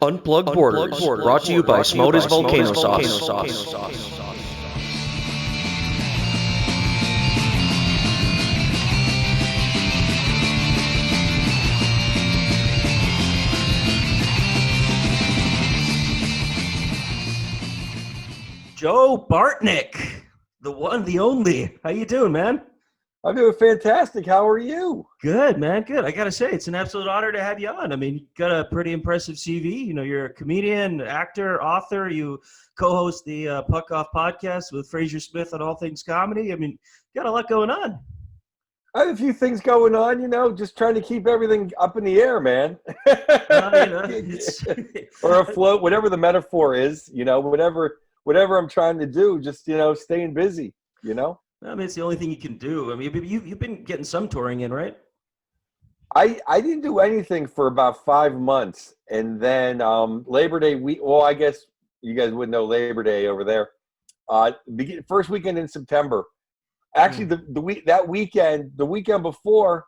Unplugged Borders, brought to you by Smoda's Volcano Sauce. Joe Bartnick, the one, the only. How you doing, man? I'm doing fantastic. How are you? Good, man. Good. I got to say, it's an absolute honor to have you on. I mean, you got a pretty impressive CV. You know, you're a comedian, actor, author. You co-host the Puck Off podcast with Frazer Smith on All Things Comedy. I mean, you got a lot going on. I have a few things going on, you know, just trying to keep everything up in the air, man. Or afloat, whatever the metaphor is, you know, whatever I'm trying to do, just, you know, staying busy, you know? I mean, it's the only thing you can do. I mean, you've been getting some touring in, right? I didn't do anything for about 5 months. And then Labor Day week, well, I guess you guys wouldn't know Labor Day over there. First weekend in September. Actually, the weekend before,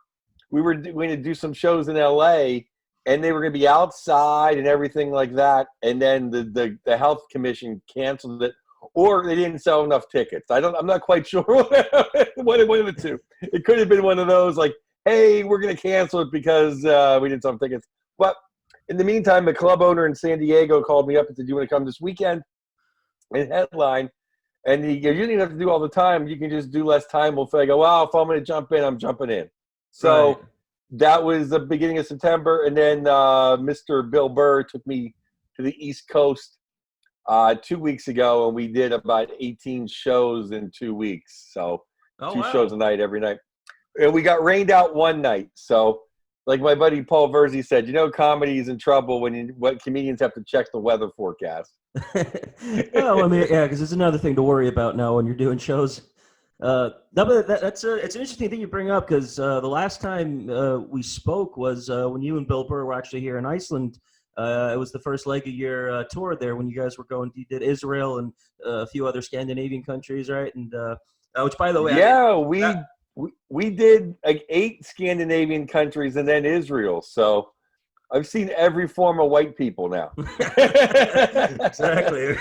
we were going to do some shows in LA, and they were going to be outside and everything like that. And then the health commission canceled it. Or they didn't sell enough tickets. I'm not quite sure. One of the two. It could have been one of those like, hey, we're going to cancel it because we didn't sell enough tickets. But in the meantime, the club owner in San Diego called me up and said, do you want to come this weekend and headline? And he goes, you don't have to do all the time. You can just do less time. I go, well, if I'm going to jump in, I'm jumping in. So Right. That was the beginning of September. And then Mr. Bill Burr took me to the East Coast 2 weeks ago, and we did about 18 shows in 2 weeks. So two shows a night every night. And we got rained out one night. So like my buddy Paul Verzi said, you know, comedy is in trouble when comedians have to check the weather forecast. Well, I mean, yeah, because it's another thing to worry about now when you're doing shows. It's an interesting thing you bring up because the last time we spoke was when you and Bill Burr were actually here in Iceland. It was the first leg of your tour there when you guys were going. You did Israel and a few other Scandinavian countries, right? And which, by the way, yeah, we did like 8 Scandinavian countries and then Israel. So I've seen every form of white people now. Exactly.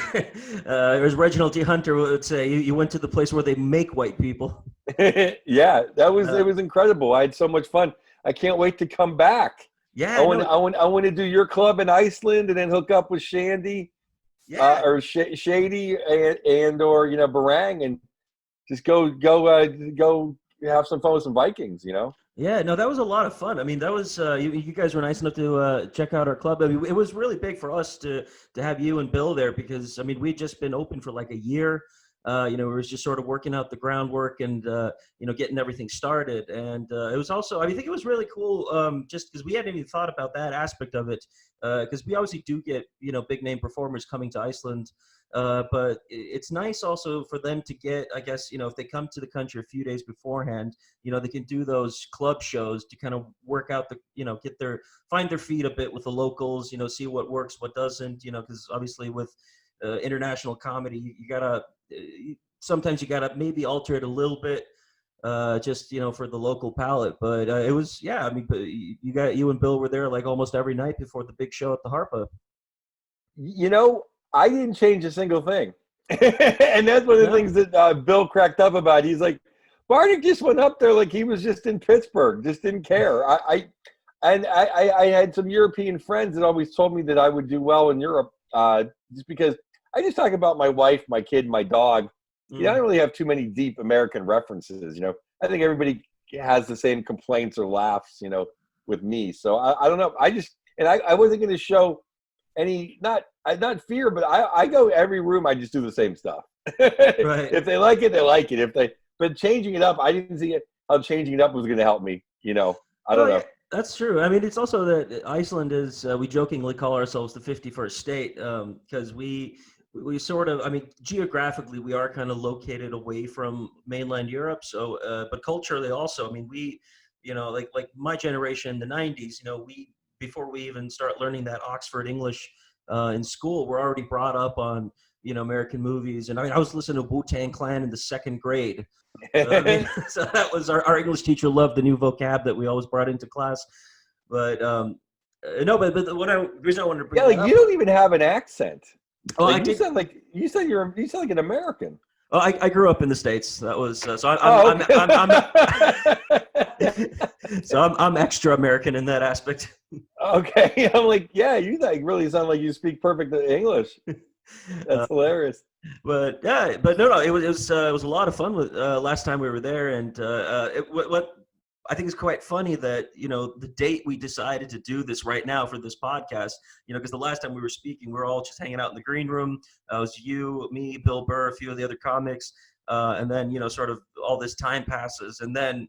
As Reginald T. Hunter would say, you went to the place where they make white people. Yeah, it was incredible. I had so much fun. I can't wait to come back. Yeah, I want to do your club in Iceland and then hook up with Shandy, or Shady and or you know Barang and just go have some fun with some Vikings, you know. Yeah, no, that was a lot of fun. I mean, that was you guys were nice enough to check out our club. I mean, it was really big for us to have you and Bill there because I mean we'd just been open for like a year. You know, we were just sort of working out the groundwork and, you know, getting everything started. And it was also, I think it was really cool just because we hadn't even thought about that aspect of it because we obviously do get, you know, big name performers coming to Iceland. But it's nice also for them to get, I guess, you know, if they come to the country a few days beforehand, you know, they can do those club shows to kind of work out the, you know, find their feet a bit with the locals, you know, see what works, what doesn't, you know, because obviously with international comedy, sometimes you gotta maybe alter it a little bit, just you know for the local palate. But it was I mean, you and Bill were there like almost every night before the big show at the Harpa. You know, I didn't change a single thing, and that's one of the things that Bill cracked up about. He's like, Bartnick just went up there like he was just in Pittsburgh, just didn't care. I had some European friends that always told me that I would do well in Europe, just because. I just talk about my wife, my kid, my dog. You know, I don't really have too many deep American references, you know. I think everybody has the same complaints or laughs, you know, with me. So I don't know. I wasn't going to show any, not fear, but I go every room. I just do the same stuff. Right. If they like it, they like it. But changing it up, I didn't see how changing it up was going to help me, you know. I don't know. Yeah, that's true. I mean, it's also that Iceland is, we jokingly call ourselves the 51st state because we sort of, I mean, geographically, we are kind of located away from mainland Europe. So, but culturally also, I mean, we, you know, like my generation in the 90s, you know, before we even start learning that Oxford English in school, we're already brought up on, you know, American movies. And I mean, I was listening to Wu-Tang Clan in the 2nd grade. I mean, so that was our English teacher loved the new vocab that we always brought into class. But No, but the reason I wanted to bring Yeah, like that you up. don't even have an accent. Oh, Like I you did. sound like you sound like an American. Oh, I grew up in the States. That was so I'm extra American in that aspect. Okay, I'm like, yeah, you like really sound like you speak perfect English. Uh, That's hilarious. but yeah, but no, it was a lot of fun with last time we were there, and what I think is quite funny that the date we decided to do this right now for this podcast, because the last time we were speaking, we were all just hanging out in the green room. It was you, me, Bill Burr, a few of the other comics, and then sort of all this time passes, and then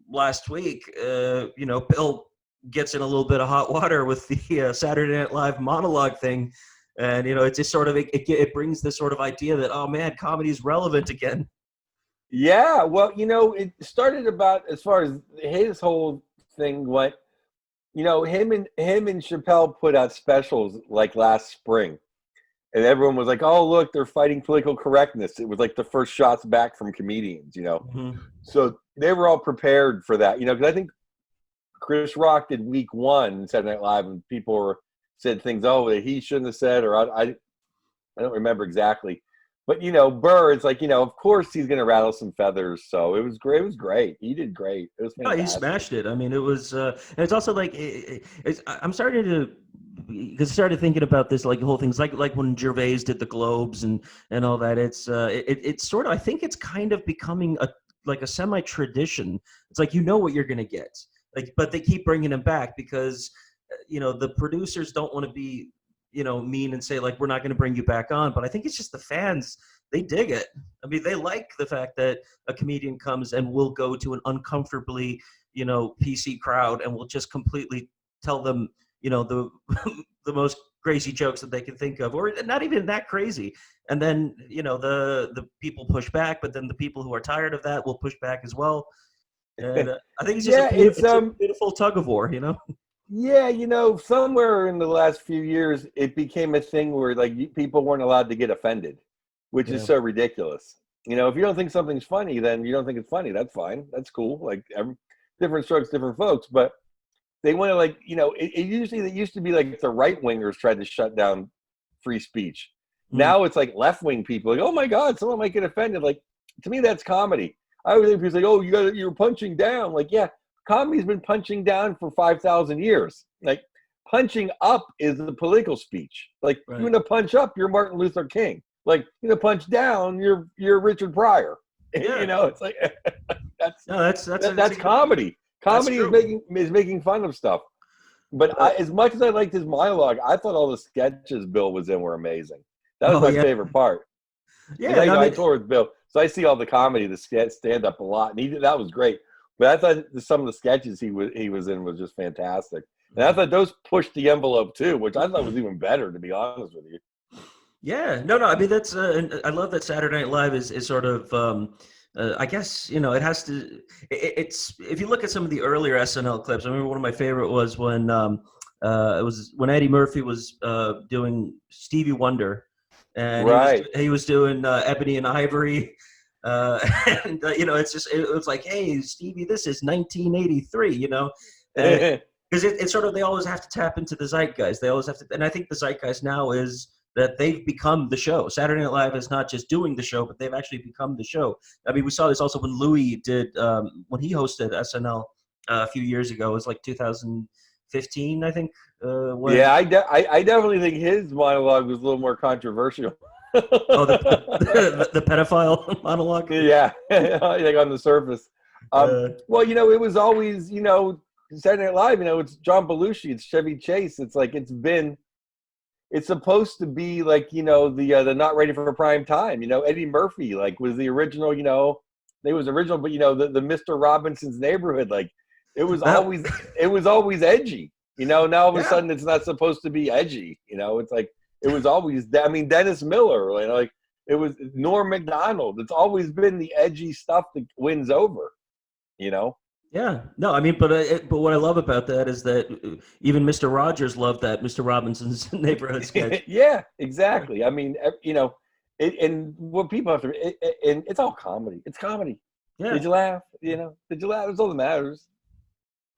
last week, Bill gets in a little bit of hot water with the Saturday Night Live monologue thing. And, it just sort of, it brings this sort of idea that, oh man, comedy is relevant again. Yeah, well, it started about as far as his whole thing went. Him and Chappelle put out specials like last spring, and everyone was like, "Oh, look, they're fighting political correctness." It was like the first shots back from comedians, Mm-hmm. So they were all prepared for that, because I think Chris Rock did week one Saturday Night Live, and people said things, that he shouldn't have said, or I don't remember exactly. But, Burr, it's like, of course he's going to rattle some feathers. So it was great. It was great. He did great. It was fantastic. Oh, he smashed it. I mean, it was, and it's also like, I'm starting to, because I started thinking about this, like the whole things, like when Gervais did the Globes and all that. It's sort of, I think it's kind of becoming a semi-tradition. It's like, what you're going to get, but they keep bringing him back because, the producers don't want to be, mean and say like, we're not going to bring you back on. But I think it's just the fans, they dig it. I mean, they like the fact that a comedian comes and will go to an uncomfortably, PC crowd and will just completely tell them, the the most crazy jokes that they can think of, or not even that crazy. And then, the people push back, but then the people who are tired of that will push back as well. And I think it's just it's a beautiful tug of war, Yeah, somewhere in the last few years, it became a thing where like people weren't allowed to get offended, which is so ridiculous. If you don't think something's funny, then you don't think it's funny. That's fine. That's cool. Like different strokes, different folks. But they want to it used to be like the right wingers tried to shut down free speech. Now it's like left wing people like, oh my God, someone might get offended. Like to me, that's comedy. I always think people say, oh, you're punching down. Like, yeah. Comedy's been punching down for 5,000 years. Like punching up is the political speech. Like you want to punch up, you're Martin Luther King. Like you punch down, you're Richard Pryor. Yeah. It's like that's comedy. Comedy That's is making fun of stuff. But as much as I liked his monologue, I thought all the sketches Bill was in were amazing. That was my favorite part. Yeah, I tour with Bill, so I see all the comedy, the stand up a lot, and that was great. But I thought some of the sketches he was in was just fantastic. And I thought those pushed the envelope too, which I thought was even better, to be honest with you. Yeah, no. I mean, that's I love that Saturday Night Live is sort of I guess it has to. It's if you look at some of the earlier SNL clips. I remember one of my favorite was when it was when Eddie Murphy was doing Stevie Wonder, and he was doing Ebony and Ivory. And it's just it was like, hey Stevie, this is 1983, because it's sort of, they always have to tap into the zeitgeist. They always have to, and I think the zeitgeist now is that they've become the show. Saturday Night Live is not just doing the show, but they've actually become the show. I mean, we saw this also when Louis did when he hosted SNL a few years ago. It was like 2015, I think. I definitely think his monologue was a little more controversial. Oh, the pedophile monologue. Yeah, like on the surface. Well, it was always, Saturday Night Live. It's John Belushi, it's Chevy Chase. It's like it's supposed to be like the not ready for prime time. Eddie Murphy like was the original. It was original, but the Mr. Robinson's Neighborhood, like it was always edgy. Now all of a sudden it's not supposed to be edgy. It's like. It was always, Dennis Miller, like it was Norm Macdonald. It's always been the edgy stuff that wins over, Yeah, no, I mean, but what I love about that is that even Mr. Rogers loved that Mr. Robinson's Neighborhood sketch. Yeah, exactly. I mean, and what people have to, and it's all comedy. It's comedy. Yeah. Did you laugh? Did you laugh? That's all that matters.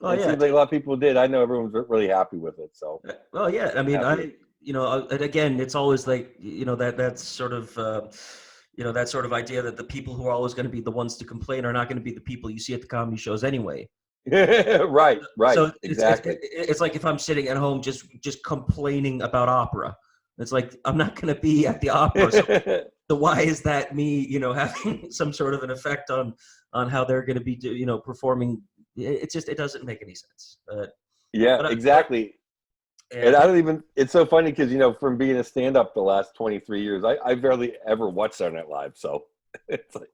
Oh, It yeah. seems like a lot of people did. I know everyone's really happy with it. So. Well, yeah. I mean, Happy. and again, it's always like, that's sort of, that sort of idea that the people who are always going to be the ones to complain are not going to be the people you see at the comedy shows anyway. Right. So Exactly. it's like if I'm sitting at home just complaining about opera, it's like I'm not going to be at the opera. So why is that me, having some sort of an effect on how they're going to be, performing? It doesn't make any sense. Yeah, exactly. And I don't even, it's so funny because, from being a stand-up the last 23 years, I barely ever watch Saturday Night Live. So it's like,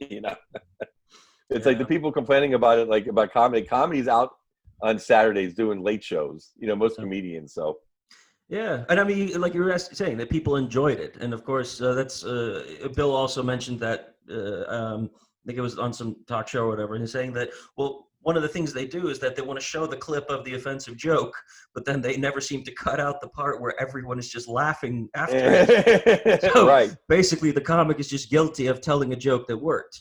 it's like the people complaining about it, like about comedy. Comedy's out on Saturdays doing late shows, most comedians. So. Yeah. And I mean, like you were saying that people enjoyed it. And of course, that's Bill also mentioned that, I think it was on some talk show or whatever, and he's saying that, well, one of the things they do is that they want to show the clip of the offensive joke, but then they never seem to cut out the part where everyone is just laughing after it. So right. Basically, the comic is just guilty of telling a joke that worked.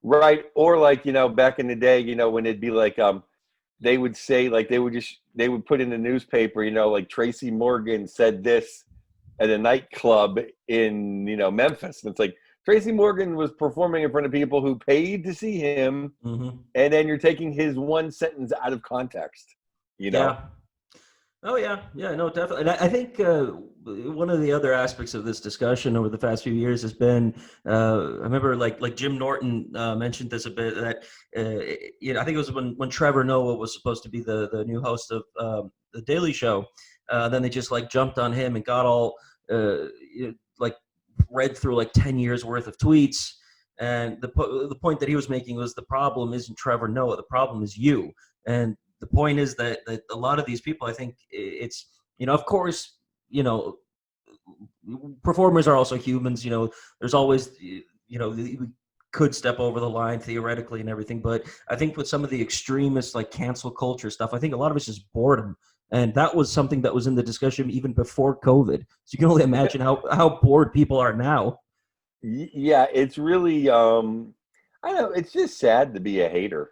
Right. Or like, back in the day, when it'd be like, they would say, like, they would put in the newspaper, like Tracy Morgan said this at a nightclub in, Memphis. And it's like, Tracy Morgan was performing in front of people who paid to see him, and then you're taking his one sentence out of context, Yeah. Oh, yeah. Yeah, no, definitely. And I think one of the other aspects of this discussion over the past few years has been, I remember like Jim Norton mentioned this a bit, that, I think it was when Trevor Noah was supposed to be the new host of The Daily Show. Then they just like jumped on him and got all like read through like 10 years worth of tweets. And the point that he was making was the problem isn't Trevor Noah. The problem is you. And the point is that a lot of these people, I think it's, of course, performers are also humans. There's always, we could step over the line theoretically and everything. But I think with some of the extremist, like cancel culture stuff, I think a lot of it's just boredom. And that was something that was in the discussion even before COVID. So you can only imagine how bored people are now. Yeah, it's really, I don't know, it's just sad to be a hater,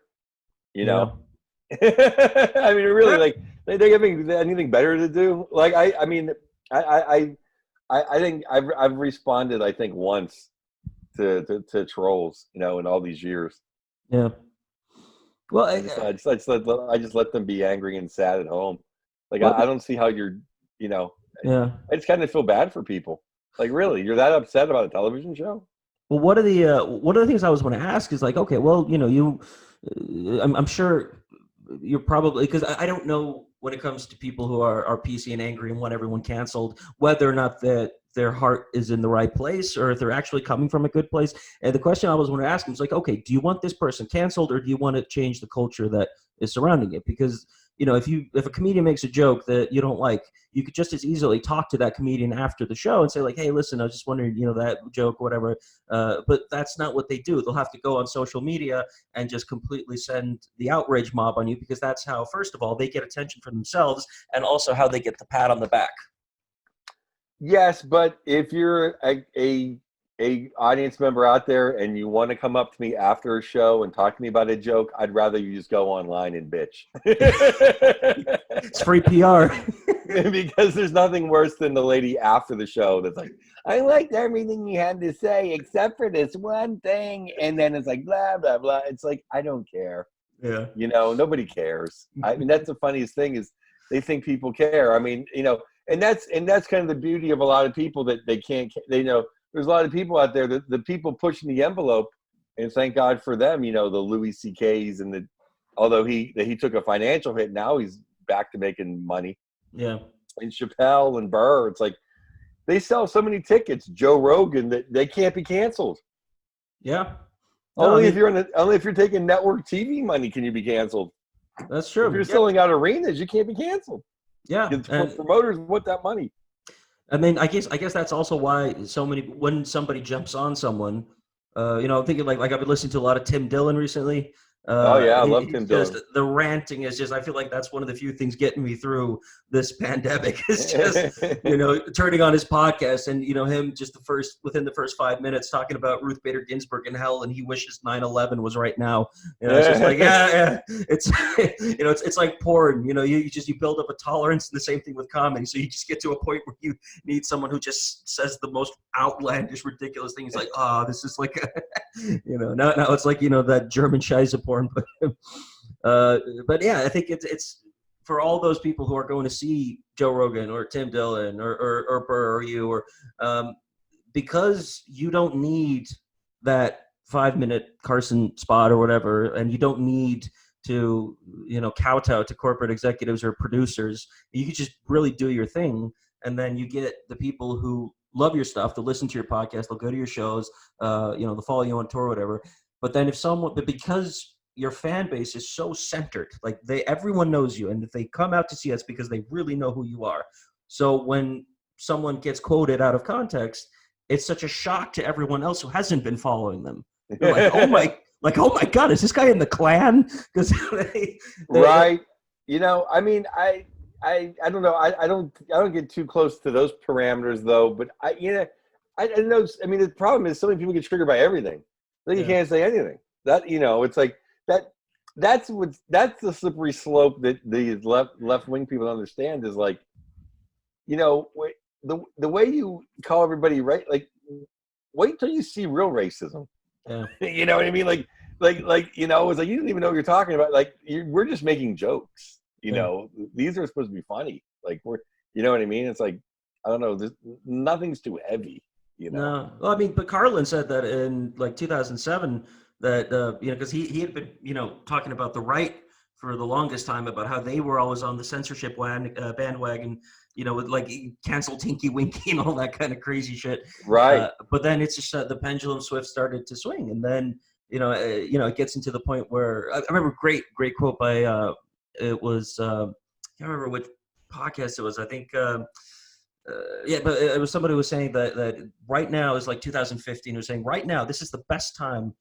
I mean, really, like, they have anything better to do? Like, I mean, I think I've responded, I think, once to trolls, in all these years. Yeah. Well, I just let them be angry and sad at home. Like, I don't see how you're, Yeah. I just kind of feel bad for people. Like, really, you're that upset about a television show? Well, one of the things I was going to ask is like, okay, well, I'm sure you're probably, because I don't know when it comes to people who are PC and angry and want everyone canceled, whether or not that their heart is in the right place or if they're actually coming from a good place. And the question I was going to ask them is like, okay, do you want this person canceled or do you want to change the culture that is surrounding it? Because if a comedian makes a joke that you don't like, you could just as easily talk to that comedian after the show and say like, hey, listen, I was just wondering, that joke, whatever. But that's not what they do. They'll have to go on social media and just completely send the outrage mob on you, because that's how, first of all, they get attention for themselves and also how they get the pat on the back. Yes, but if you're a audience member out there and you want to come up to me after a show and talk to me about a joke, I'd rather you just go online and bitch. It's free PR. Because there's nothing worse than the lady after the show that's like, I liked everything you had to say except for this one thing. And then it's like, blah, blah, blah. It's like, I don't care. Yeah. Nobody cares. I mean, that's the funniest thing is they think people care. I mean, and that's kind of the beauty of a lot of people that there's a lot of people out there, the people pushing the envelope, and thank God for them, the Louis C.K.'s and although he took a financial hit, now he's back to making money. Yeah. And Chappelle and Burr, it's like they sell so many tickets, Joe Rogan, that they can't be canceled. Yeah. Only if you're taking network TV money can you be canceled. That's true. If you're selling out arenas, you can't be canceled. Yeah. Because promoters want that money. I mean, I guess that's also why when somebody jumps on someone, I'm thinking like I've been listening to a lot of Tim Dillon recently, Oh yeah, I love Tim Dillon. Just the ranting is just. I feel like that's one of the few things getting me through this pandemic. Is just turning on his podcast and him just within the first 5 minutes talking about Ruth Bader Ginsburg in hell, and he wishes 9/11 was right now. It's just like it's it's like porn. You build up a tolerance, and the same thing with comedy. So you just get to a point where you need someone who just says the most outlandish, ridiculous things. Like, this is like now it's like that German Scheisse porn. But yeah, I think it's for all those people who are going to see Joe Rogan or Tim Dillon or Burr or you, or because you don't need that 5-minute Carson spot or whatever, and you don't need to kowtow to corporate executives or producers. You can just really do your thing, and then you get the people who love your stuff, they'll listen to your podcast, they'll go to your shows, they'll follow you on tour or whatever. But then because your fan base is so centered, like everyone knows you, and if they come out to see us because they really know who you are. So when someone gets quoted out of context, it's such a shock to everyone else who hasn't been following them. They're like, oh my God, is this guy in the Klan? Because right. I mean, I don't know. I don't get too close to those parameters though. But I know. I mean, the problem is so many people get triggered by everything. Like you can't say anything. That it's like that. That's the slippery slope that the left wing people don't understand is like, the way you call everybody right. Like, wait till you see real racism. Yeah. You know what I mean? Like it's like you don't even know what you're talking about. Like we're just making jokes. These are supposed to be funny. Like you know what I mean? It's like I don't know. Nothing's too heavy. No, well, I mean, but Carlin said that in like 2007 that because he had been talking about the right for the longest time about how they were always on the censorship bandwagon, with like cancel Tinky Winky and all that kind of crazy shit. Right. But then it's just the pendulum started to swing, and then it gets into the point where I remember great quote by it was I can't remember which podcast it was. I think. But it was somebody who was saying that right now is like 2015. Was saying right now this is the best time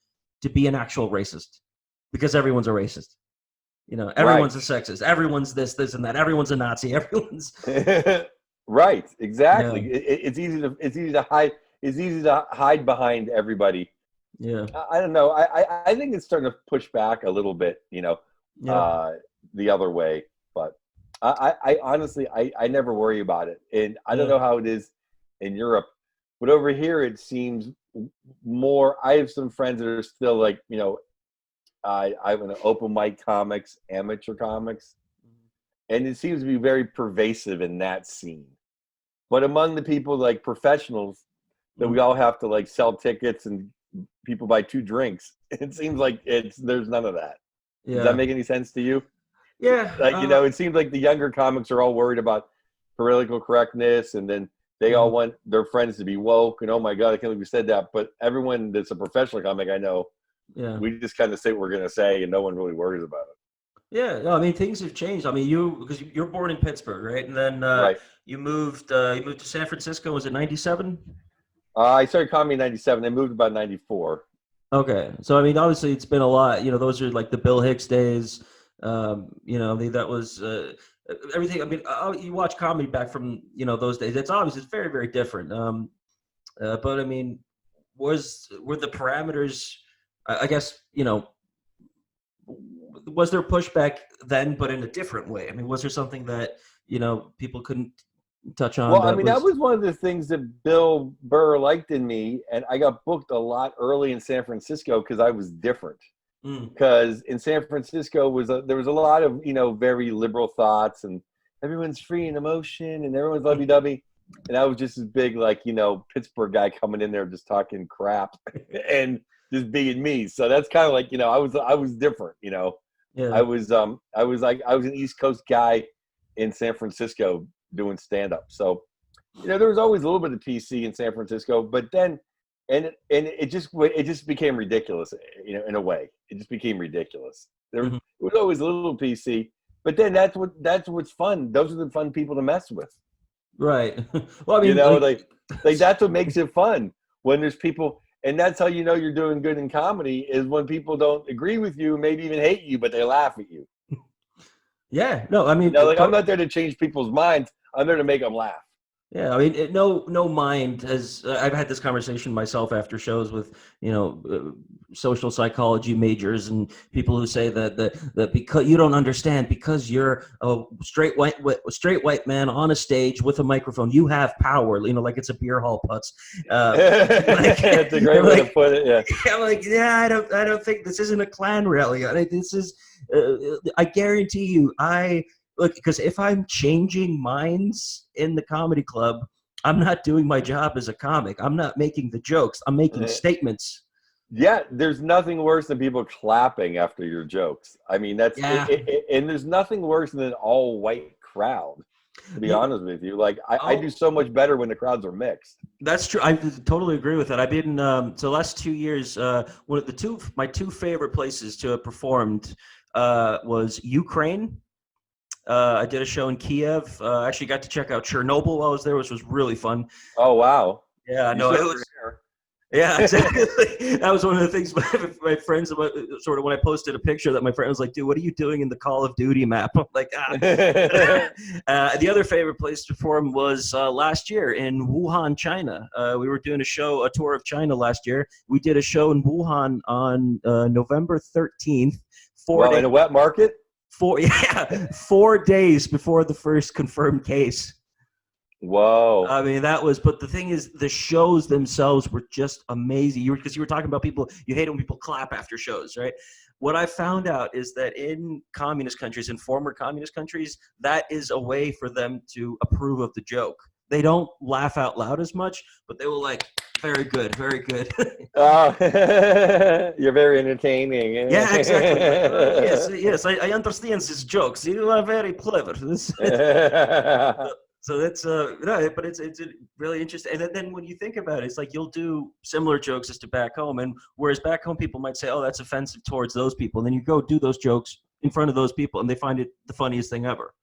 to be an actual racist because everyone's a racist. Everyone's a sexist. Everyone's this and that. Everyone's a Nazi. Everyone's right. Exactly. Yeah. It's easy to hide. It's easy to hide behind everybody. Yeah. I don't know. I think it's starting to push back a little bit. The other way, but. I honestly, I never worry about it. And I don't know how it is in Europe, but over here it seems more, I have some friends that are still like, I have an open mic comics, amateur comics, and it seems to be very pervasive in that scene. But among the people like professionals that we all have to like sell tickets and people buy 2 drinks, it seems like there's none of that. Yeah. Does that make any sense to you? Yeah. It seems like the younger comics are all worried about political correctness, and then they all want their friends to be woke. And oh my God, I can't believe you said that. But everyone that's a professional comic I know, we just kind of say what we're going to say, and no one really worries about it. Yeah. No, I mean, things have changed. I mean, because you're born in Pittsburgh, right? And then you moved to San Francisco. Was it 97? I started comedy in 97. I moved about 94. Okay. So, I mean, obviously it's been a lot. Those are like the Bill Hicks days. That was everything. I mean, you watch comedy back from those days. It's very, very different. But I mean, were the parameters? I guess was there pushback then, but in a different way? I mean, was there something that people couldn't touch on? Well, that was one of the things that Bill Burr liked in me, and I got booked a lot early in San Francisco because I was different. Because in San Francisco there was a lot of very liberal thoughts, and everyone's free in emotion and everyone's lovey-dovey, and I was just as big like Pittsburgh guy coming in there just talking crap and just being me. So that's kind of like I was different. I was an East Coast guy in San Francisco doing stand-up. So there was always a little bit of PC in San Francisco, but then. And it just became ridiculous, in a way. It just became ridiculous. It was always a little PC, but then that's what's fun. Those are the fun people to mess with. Right. Well, I mean, like that's what makes it fun when there's people. And that's how you know you're doing good in comedy, is when people don't agree with you, maybe even hate you, but they laugh at you. Yeah, no, I mean, Like, I'm not there to change people's minds. I'm there to make them laugh. yeah, I mean, no mind has. I've had this conversation myself after shows with social psychology majors and people who say that because you don't understand, because you're a straight white man on a stage with a microphone, you have power. Like it's a beer hall putz. It's a great way to put it. Yeah. I'm like, yeah, I don't think this isn't a Klan rally. This is. I guarantee you, Look, because if I'm changing minds in the comedy club, I'm not doing my job as a comic. I'm not making the jokes. I'm making statements. Yeah, there's nothing worse than people clapping after your jokes. I mean, that's and there's nothing worse than an all-white crowd. To be honest with you, like I do so much better when the crowds are mixed. That's true. I totally agree with that. I've been so the last 2 years. One of my two favorite places to have performed was Ukraine. I did a show in Kiev. Actually got to check out Chernobyl while I was there, which was really fun. Oh, wow. Yeah, no, it was. Yeah, exactly. That was one of the things my friends, sort of when I posted a picture that my friend was like, dude, what are you doing in the Call of Duty map? I'm like, The other favorite place to perform was last year in Wuhan, China. We were doing a tour of China last year. We did a show in Wuhan on November 13th. In a wet market? 4 days before the first confirmed case. Whoa. I mean, but the thing is, the shows themselves were just amazing. Because you were talking about people, you hate when people clap after shows, right? What I found out is that in communist countries, in former communist countries, that is a way for them to approve of the joke. They don't laugh out loud as much, but they will like, very good, very good. Oh, you're very entertaining. Yeah, exactly. Yes, I understand these jokes. You are very clever. So that's but it's really interesting. And then when you think about it, it's like you'll do similar jokes as to back home, and whereas back home people might say, "Oh, that's offensive towards those people," and then you go do those jokes in front of those people, and they find it the funniest thing ever.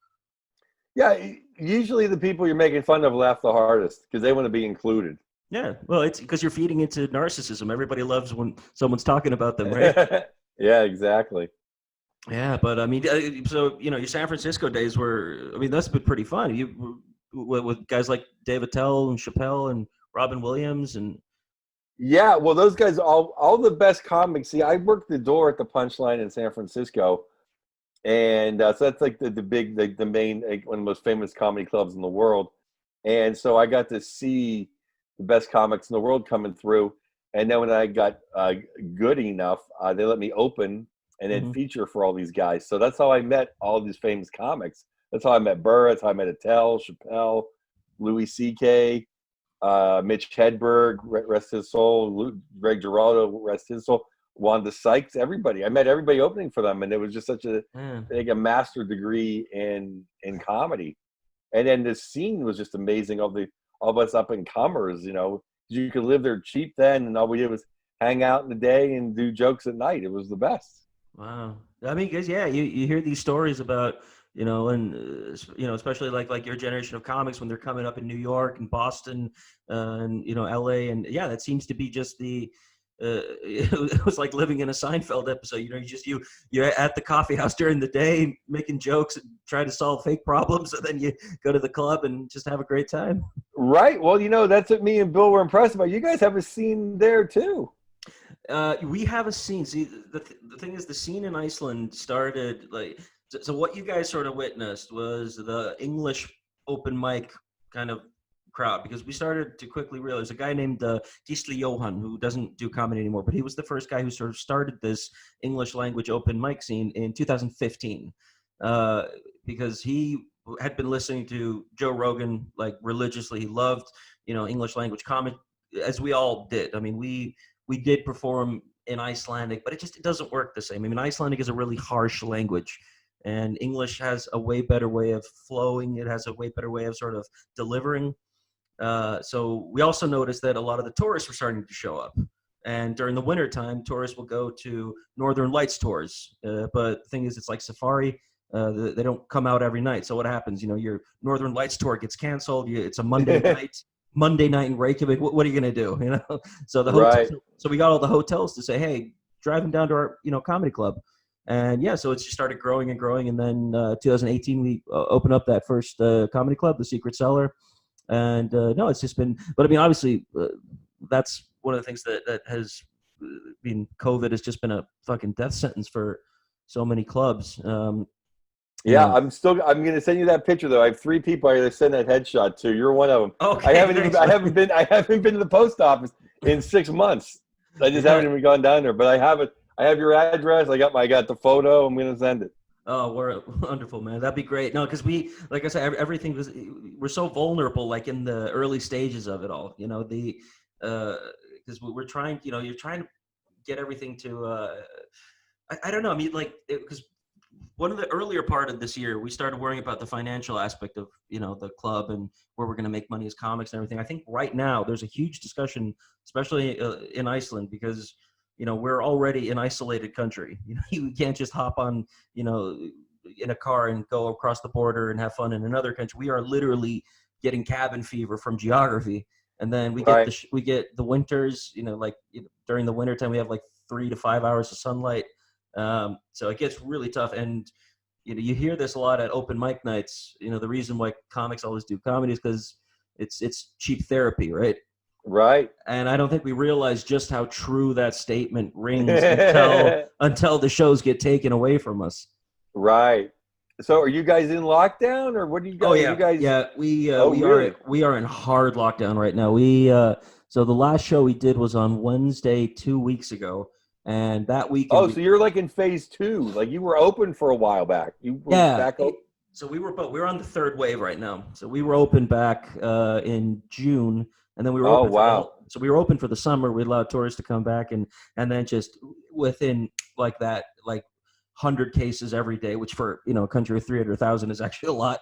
Yeah, usually the people you're making fun of laugh the hardest because they want to be included. Yeah, well, it's because you're feeding into narcissism. Everybody loves when someone's talking about them, right? Yeah, exactly. Yeah, but I mean, so your San Francisco days that's been pretty fun. You with guys like Dave Attell and Chappelle and Robin Williams and. Yeah, well, those guys, all the best comics. See, I worked the door at the Punchline in San Francisco, and so that's like the big, the main, like, one of the most famous comedy clubs in the world. And so I got to see the best comics in the world coming through. And then when I got good enough, they let me open and then feature for all these guys. So that's how I met all these famous comics. That's how I met Burr. That's how I met Attell, Chappelle, Louis C.K., Mitch Hedberg, rest his soul, Greg Giraldo, rest his soul, Wanda Sykes, everybody. I met everybody opening for them, and it was just such a master degree in comedy. And then the scene was just amazing. All of us up and comers, you could live there cheap then, and all we did was hang out in the day and do jokes at night. It was the best. Wow. I mean, because you hear these stories about and especially like your generation of comics when they're coming up in New York and Boston and LA, and that seems to be just the it was like living in a Seinfeld episode. You're at the coffee house during the day making jokes and trying to solve fake problems, and then you go to the club and just have a great time. Right. Well, that's what me and Bill were impressed about. You guys have a scene there too. We have a scene. See, the thing is, the scene in Iceland started like. So what you guys sort of witnessed was the English open mic kind of crowd, because we started to quickly realize a guy named Gisli Johan, who doesn't do comedy anymore, but he was the first guy who sort of started this English language open mic scene in 2015, because he had been listening to Joe Rogan like religiously. He loved, English language comedy, as we all did. I mean, we did perform in Icelandic, but it doesn't work the same. I mean, Icelandic is a really harsh language. And English has a way better way of flowing. It has a way better way of sort of delivering. So we also noticed that a lot of the tourists were starting to show up. And during the wintertime, tourists will go to Northern Lights tours. But the thing is, it's like safari. They don't come out every night. So what happens? Your Northern Lights tour gets canceled. It's a Monday night. Monday night in Reykjavík. What are you gonna do? You know. So the Right. so we got all the hotels to say, hey, drive them down to our comedy club. And yeah, so it just started growing and growing, and then 2018 we opened up that first comedy club, the Secret Cellar, and no, it's just been. But I mean, obviously, that's one of the things that has been COVID has just been a fucking death sentence for so many clubs. Yeah, know. I'm going to send you that picture though. I have 3 people I got to send that headshot to. You're one of them. Okay, I haven't been to the post office in 6 months. I just haven't even gone down there, but I have it. I have your address. I got the photo. I'm going to send it. Oh, we're wonderful, man. That'd be great. No, because we, like I said, everything was. We're so vulnerable, like in the early stages of it all. You know, because we're trying. You know, you're trying to get everything to. I don't know. I mean, like, because one of the earlier part of this year, we started worrying about the financial aspect of the club and where we're going to make money as comics and everything. I think right now there's a huge discussion, especially in Iceland, because we're already an isolated country. You can't just hop on in a car and go across the border and have fun in another country. We are literally getting cabin fever from geography, and then we get we get the winters. During the winter time, we have like 3 to 5 hours of sunlight. So it gets really tough, and you hear this a lot at open mic nights. The reason why comics always do comedy is because it's cheap therapy, right? Right. And I don't think we realize just how true that statement rings until the shows get taken away from us. Right. So are you guys in lockdown, or what do you guys? Oh yeah, you guys... yeah. We really? we are in hard lockdown right now. So the last show we did was on Wednesday 2 weeks ago. And that weekend. So you're like in phase 2. Like you were open for a while back. You were back open. So we're on the third wave right now. So we were open back in June, and then we were open. So we were open for the summer. We allowed tourists to come back, and then just within like 100 cases every day, which for a country of 300,000 is actually a lot.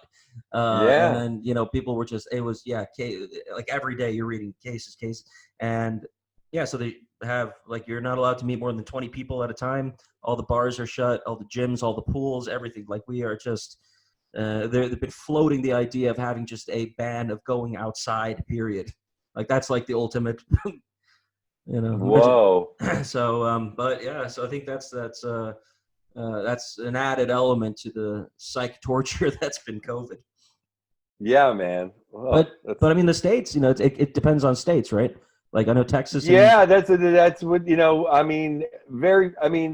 And then people were just like every day you're reading cases, and so they have you're not allowed to meet more than 20 people at a time. All the bars are shut, all the gyms, all the pools, everything. Like we are just they've been floating the idea of having just a ban of going outside, period. Like that's like the ultimate Whoa. So but yeah, so I think that's an added element to the psych torture that's been COVID. Yeah, man. But I mean the states, it depends on states, right? Like I know Texas. Yeah, that's what I mean.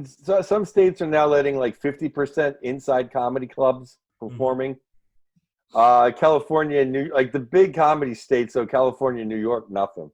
So some states are now letting like 50% inside comedy clubs performing. California and the big comedy states. So California, New York, nothing.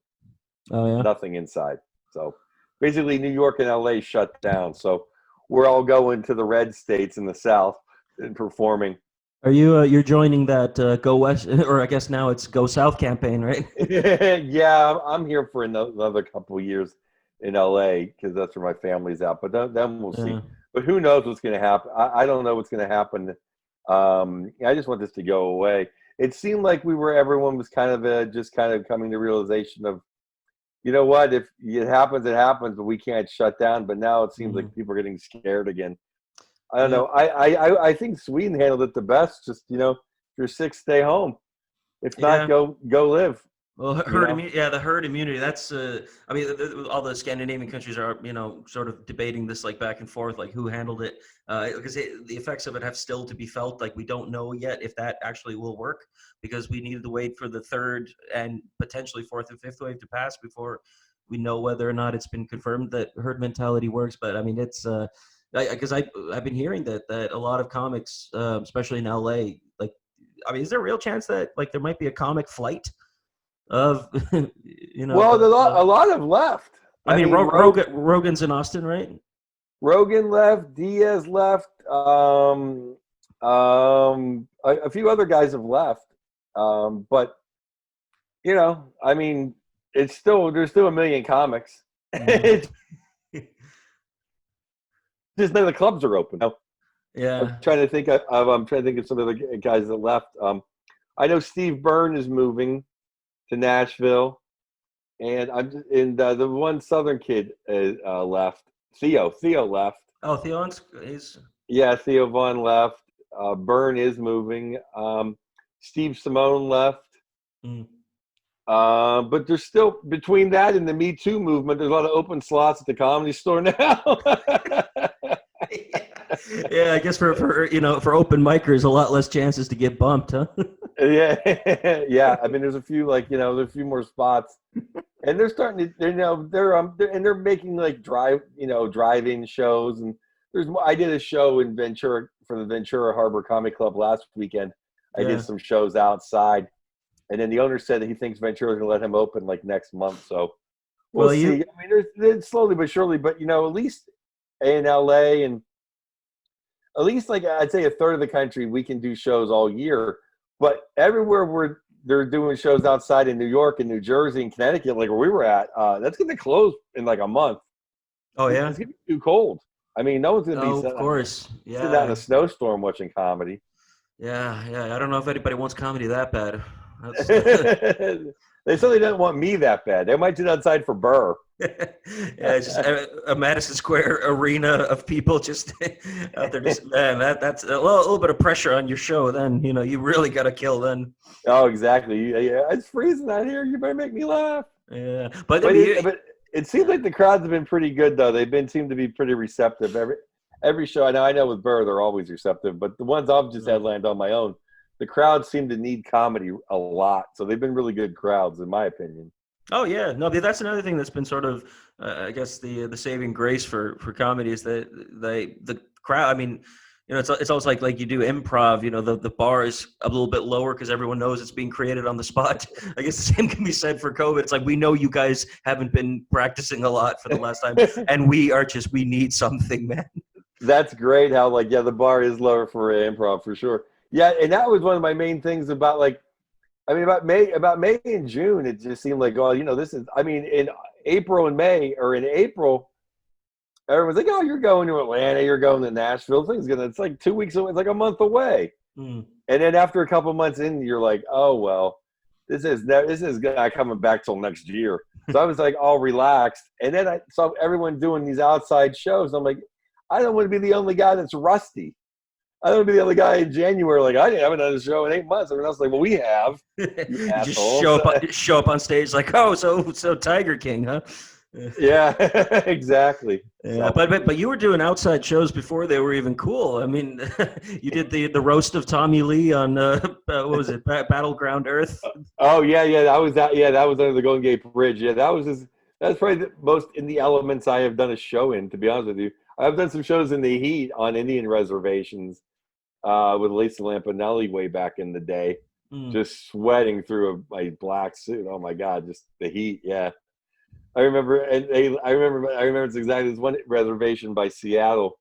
Oh yeah, nothing inside. So basically, New York and LA shut down. So we're all going to the red states in the South and performing. Are you you're joining that Go West, or I guess now it's Go South campaign, right? Yeah, I'm here for another couple of years in LA because that's where my family's at. But then we'll see. But who knows what's going to happen? I don't know what's going to happen. I just want this to go away. It seemed like everyone was kind of just kind of coming to realization of, you know what, if it happens, but we can't shut down. But now it seems like people are getting scared again. I don't know. I think Sweden handled it the best. Just, if you're sick, stay home. If not, go live. Well, the herd immunity. That's I mean, all the Scandinavian countries are sort of debating this back and forth, who handled it, because the effects of it have still to be felt. We don't know yet if that actually will work, because we needed to wait for the third and potentially fourth and fifth wave to pass before we know whether or not it's been confirmed that herd mentality works. But I mean, it's because I've been hearing that a lot of comics, especially in LA, I mean, is there a real chance that there might be a comic flight of Well, a lot have left. I mean, Rogan's in Austin, right? Rogan left, Diaz left, a few other guys have left, but I mean, there's still a million comics. Just none of the clubs are open. Yeah, I'm trying to think of some of the guys that left. I know Steve Byrne is moving to Nashville, and the one Southern kid left. Theo left. Oh, Theo Vaughn left. Byrne is moving. Steve Simone left. But there's still, between that and the Me Too movement, there's a lot of open slots at the Comedy Store now. Yeah, I guess for open micers, a lot less chances to get bumped, huh? Yeah, yeah. I mean, there's a few there's a few more spots, and they're starting to, they're making like drive-in shows, and I did a show in Ventura for the Ventura Harbor Comedy Club last weekend. I did some shows outside, and then the owner said that he thinks Ventura's going to let him open like next month. So we'll see. I mean, there's slowly but surely, but at least in LA and at least like I'd say a third of the country, we can do shows all year. But everywhere they're doing shows outside in New York and New Jersey and Connecticut, like where we were at, that's going to close in like a month. Oh yeah, it's going to be too cold. I mean, no one's going to be of course, sitting out in a snowstorm watching comedy. Yeah. I don't know if anybody wants comedy that bad. They certainly don't want me that bad. They might do it outside for Burr. Yeah, it's just a Madison Square arena of people just out there. That's a little bit of pressure on your show. Then you really got to kill. Then. Oh, exactly. Yeah, it's freezing out here. You better make me laugh. Yeah, but it seems like the crowds have been pretty good though. Seem to be pretty receptive. Every show I know with Burr, they're always receptive. But the ones I've just headlined on my own, the crowds seem to need comedy a lot. So they've been really good crowds, in my opinion. Oh yeah, no, that's another thing that's been sort of, I guess the saving grace for comedy is that the crowd. I mean, it's almost like you do improv. The bar is a little bit lower because everyone knows it's being created on the spot. I guess the same can be said for COVID. It's like we know you guys haven't been practicing a lot for the last time, and we need something, man. That's great. How the bar is lower for improv for sure. Yeah, and that was one of my main things about about May and June, it just seemed like, this is, in April and May, or in April, everyone's like, oh, you're going to Atlanta, you're going to Nashville, it's like 2 weeks away, it's like a month away. And then after a couple months in, you're like, oh, well, this is not coming back till next year. So I was like all relaxed. And then I saw everyone doing these outside shows. I'm like, I don't want to be the only guy that's rusty. I don't want to be the other guy in January. Like, I haven't done a show in 8 months. Everyone else is like, well, we have. You just show up on stage like, oh, so Tiger King, huh? Yeah, exactly. Yeah, but you were doing outside shows before they were even cool. I mean, you did the roast of Tommy Lee on what was it, Battleground Earth? Oh yeah, that was that. Yeah, that was under the Golden Gate Bridge. Yeah, that's probably the most in the elements I have done a show in. To be honest with you, I've done some shows in the heat on Indian reservations. With Lisa Lampanelli way back in the day, just sweating through my black suit. Oh my God, just the heat. Yeah, I remember, I remember it's exactly this one reservation by Seattle.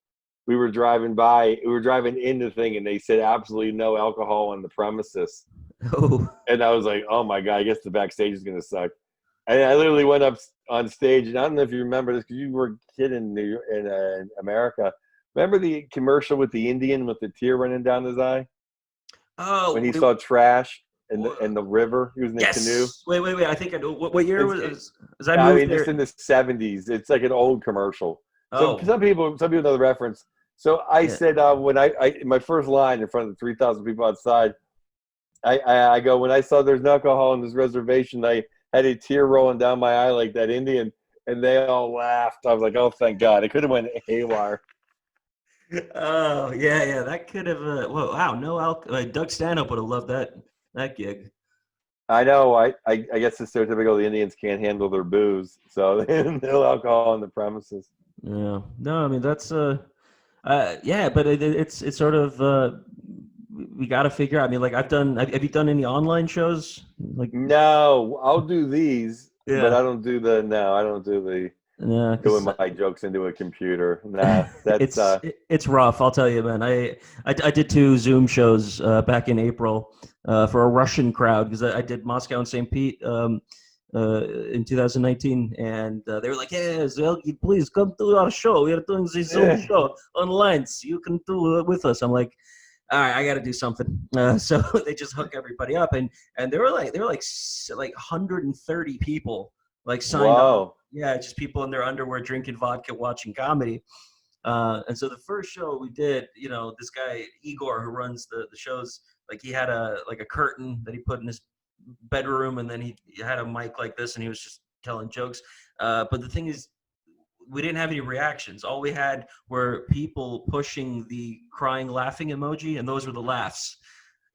We were driving in the thing, and they said absolutely no alcohol on the premises. Oh, and I was like, oh my God, I guess the backstage is gonna suck. And I literally went up on stage, and I don't know if you remember this because you were a kid in America. Remember the commercial with the Indian with the tear running down his eye? Oh, when he saw trash in the river, he was in a canoe. Wait! I think I know. What year was that? I mean, it's in the 70s. It's like an old commercial. So some people know the reference. So I said when I my first line in front of the 3,000 people outside, I go, when I saw there's no alcohol on this reservation, I had a tear rolling down my eye like that Indian, and they all laughed. I was like, oh, thank God! It could have went haywire. Oh yeah, that could have. Wow, no alcohol. Doug Stanhope would have loved that gig. I know. I guess it's stereotypical. The Indians can't handle their booze, so no alcohol on the premises. Yeah, no, I mean that's yeah, but it's sort of we got to figure out. I mean, like have you done any online shows? Like no, I'll do these, but I don't do the. Yeah, doing my jokes into a computer. Nah, that's it's rough. I'll tell you, man. I did 2 Zoom shows back in April for a Russian crowd because I did Moscow and St. Pete in 2019, and they were like, "Yes, Helgi, please come to our show. We are doing this Zoom show online. So you can do it with us." I'm like, all right, I got to do something. So they just hook everybody up, and there were like 130 people like signed up. Yeah, just people in their underwear drinking vodka, watching comedy. And so the first show we did, this guy Igor who runs the shows, like he had a curtain that he put in his bedroom, and then he had a mic like this, and he was just telling jokes. But the thing is, we didn't have any reactions. All we had were people pushing the crying, laughing emoji, and those were the laughs.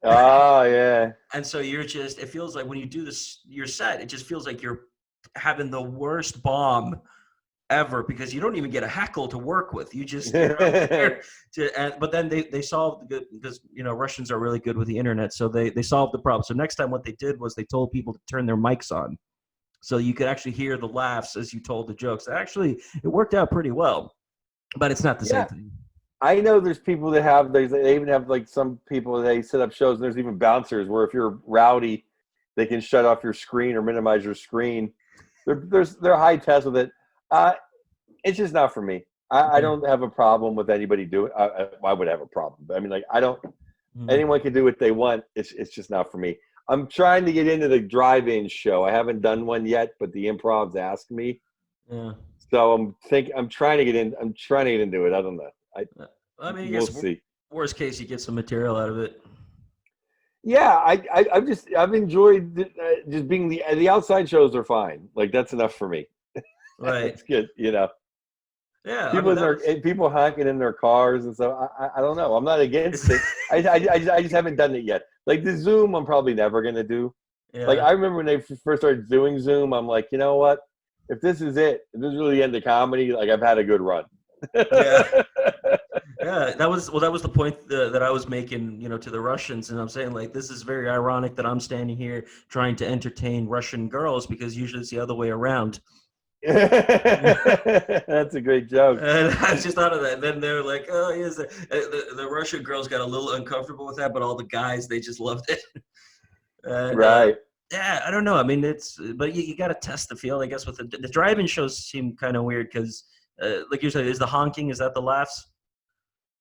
Oh, yeah. And so it feels like when you do this, your set, it just feels like you're having the worst bomb ever, because you don't even get a heckle to work with. You just, but then they solved the good, because, Russians are really good with the internet. So they solved the problem. So next time what they did was they told people to turn their mics on, so you could actually hear the laughs as you told the jokes. Actually, it worked out pretty well, but it's not the same thing. I know there's people that they even have like some people, they set up shows, and there's even bouncers where if you're rowdy, they can shut off your screen or minimize your screen. They're high test with it. It's just not for me. I don't have a problem with anybody doing it. I would have a problem, but I mean, like, I don't, anyone can do what they want. It's just not for me. I'm trying to get into the drive-in show. I haven't done one yet, but the improv's asked me. Yeah. So I'm trying to get in. I'm trying to get into it. I don't know. I mean, we'll see. Worst case, you get some material out of it. Yeah, I've enjoyed just being the outside shows are fine. Like, that's enough for me. Right. It's good, Yeah. People honking in their cars and stuff. I don't know. I'm not against it. I just haven't done it yet. Like the Zoom, I'm probably never gonna do. Yeah. Like, I remember when they first started doing Zoom, I'm like, you know what? If this is it, if this is really the end of comedy, like, I've had a good run. Yeah. Yeah, that was the point that I was making, to the Russians, and I'm saying, like, this is very ironic that I'm standing here trying to entertain Russian girls, because usually it's the other way around. That's a great joke. And I just thought of that. And then they're like, "Oh, yes." The Russian girls got a little uncomfortable with that, but all the guys, they just loved it. And, right. Yeah, I don't know. I mean, but you got to test the field, I guess. With the drive-in shows seem kind of weird because, like you said, is the honking? Is that the laughs?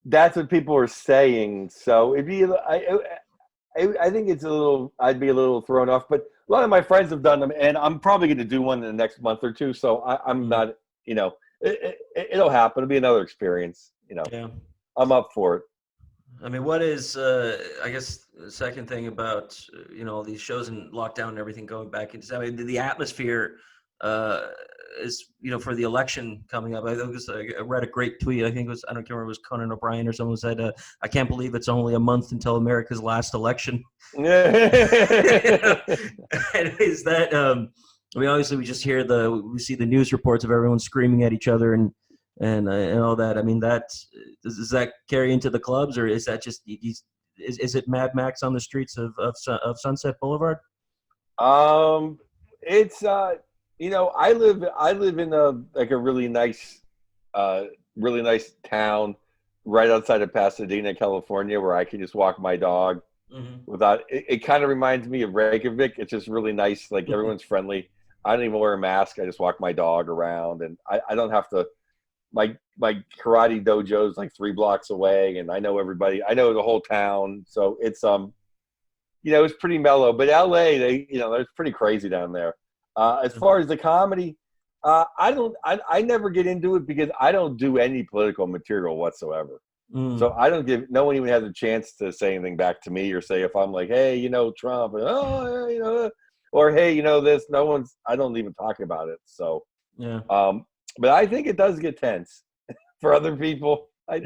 That's what people are saying. So it'd be. I think it's a little. I'd be a little thrown off, but a lot of my friends have done them, and I'm probably going to do one in the next month or two. So I'm not. It'll happen. It'll be another experience. Yeah. I'm up for it. I mean, what is, I guess, the second thing about, all these shows and lockdown and everything going back into, I mean, the atmosphere is, for the election coming up. I read a great tweet. I think it was, I don't remember, it was Conan O'Brien or someone said, I can't believe it's only a month until America's last election. And is that, I mean, obviously we just hear we see the news reports of everyone screaming at each other and all that. I mean, does that carry into the clubs, or is that just is it Mad Max on the streets of Sunset Boulevard? It's I live in a really nice town right outside of Pasadena, California, where I can just walk my dog without. It kind of reminds me of Reykjavík. It's just really nice. Like, everyone's friendly. I don't even wear a mask. I just walk my dog around, and I don't have to. My karate dojo is like 3 blocks away, and I know everybody. I know the whole town, so it's it's pretty mellow. But LA, it's pretty crazy down there. As far as the comedy, I never get into it because I don't do any political material whatsoever. So I don't give. No one even has a chance to say anything back to me, or say if I'm like, hey, Trump, or hey, this. No one's. I don't even talk about it. So yeah. But I think it does get tense for other people. I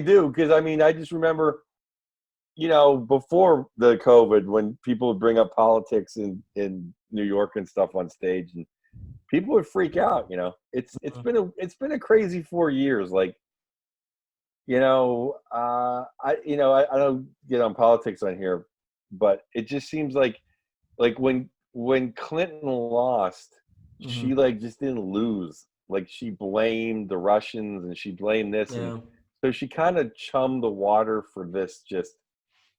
do, because I mean, I just remember, before the COVID, when people would bring up politics in New York and stuff on stage, and people would freak out. It's been a crazy 4 years. Like, I don't get on politics on here, but it just seems like when Clinton lost, she just didn't lose. Like, she blamed the Russians and she blamed this. Yeah. And so she kind of chummed the water for this, just,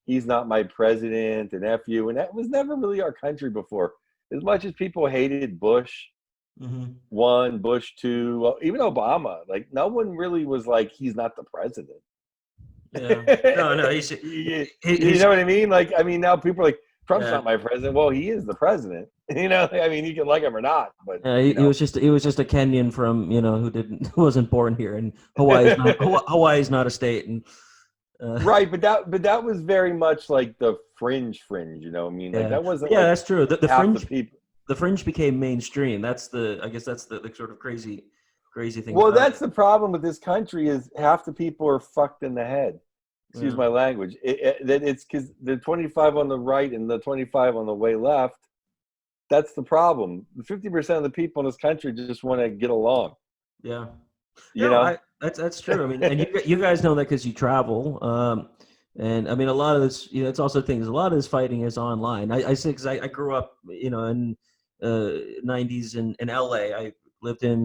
he's not my president and F you. And that was never really our country before. As much as people hated Bush 1, Bush 2, even Obama, like, no one really was like, he's not the president. Yeah. No. You know what I mean? Like, I mean, now people are like, Trump's not my president. Well, he is the president. I mean, you can like him or not, but he was just a Kenyan from who wasn't born here, and Hawaii is not a state, and Right, but that was very much like the fringe, you know. I mean, like that wasn't. Yeah, like that's true. The half fringe, the people. the fringe became mainstream. I guess that's the sort of crazy thing. Well, that's the problem with this country is half the people are fucked in the head. Excuse my language. It's because the 25 on the right and the 25 on the way left. That's the problem. 50% of the people in this country just want to get along. Yeah. You know? That's true. I mean, and you guys know that because you travel. And I mean, a lot of this, it's also things. A lot of this fighting is online. I say because I grew up, in 90s in LA. I lived in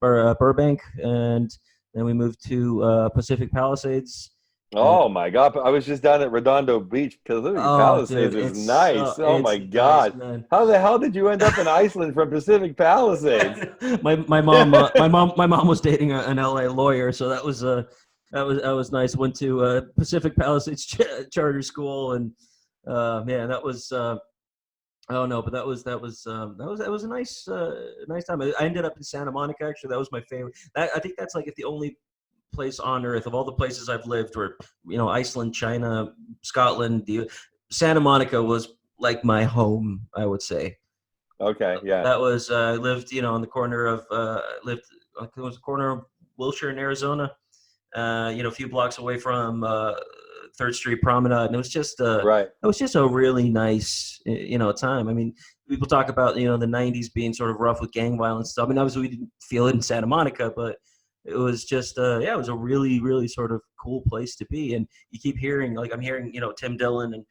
Burbank, and then we moved to Pacific Palisades. Oh my God! I was just down at Redondo Beach. Pacific Palisades is nice. Oh my God! Nice, how the hell did you end up in Iceland from Pacific Palisades? my mom was dating an LA lawyer, so that was nice. Went to Pacific Palisades charter school, and man, that was I don't know, but that was a nice time. I ended up in Santa Monica. Actually, that was my favorite. I think that's like the only place on earth of all the places I've lived where Iceland, China, Scotland, Santa Monica was like my home, I would say. Okay, yeah. That was I lived on the corner of it was the corner of Wilshire in Arizona, a few blocks away from 3rd Street Promenade, and it was just right. It was just a really nice time. I mean, people talk about the 90s being sort of rough with gang violence stuff. I mean, obviously we didn't feel it in Santa Monica, but it was just it was a really, really sort of cool place to be. And you keep hearing, like I'm hearing, Tim Dillon and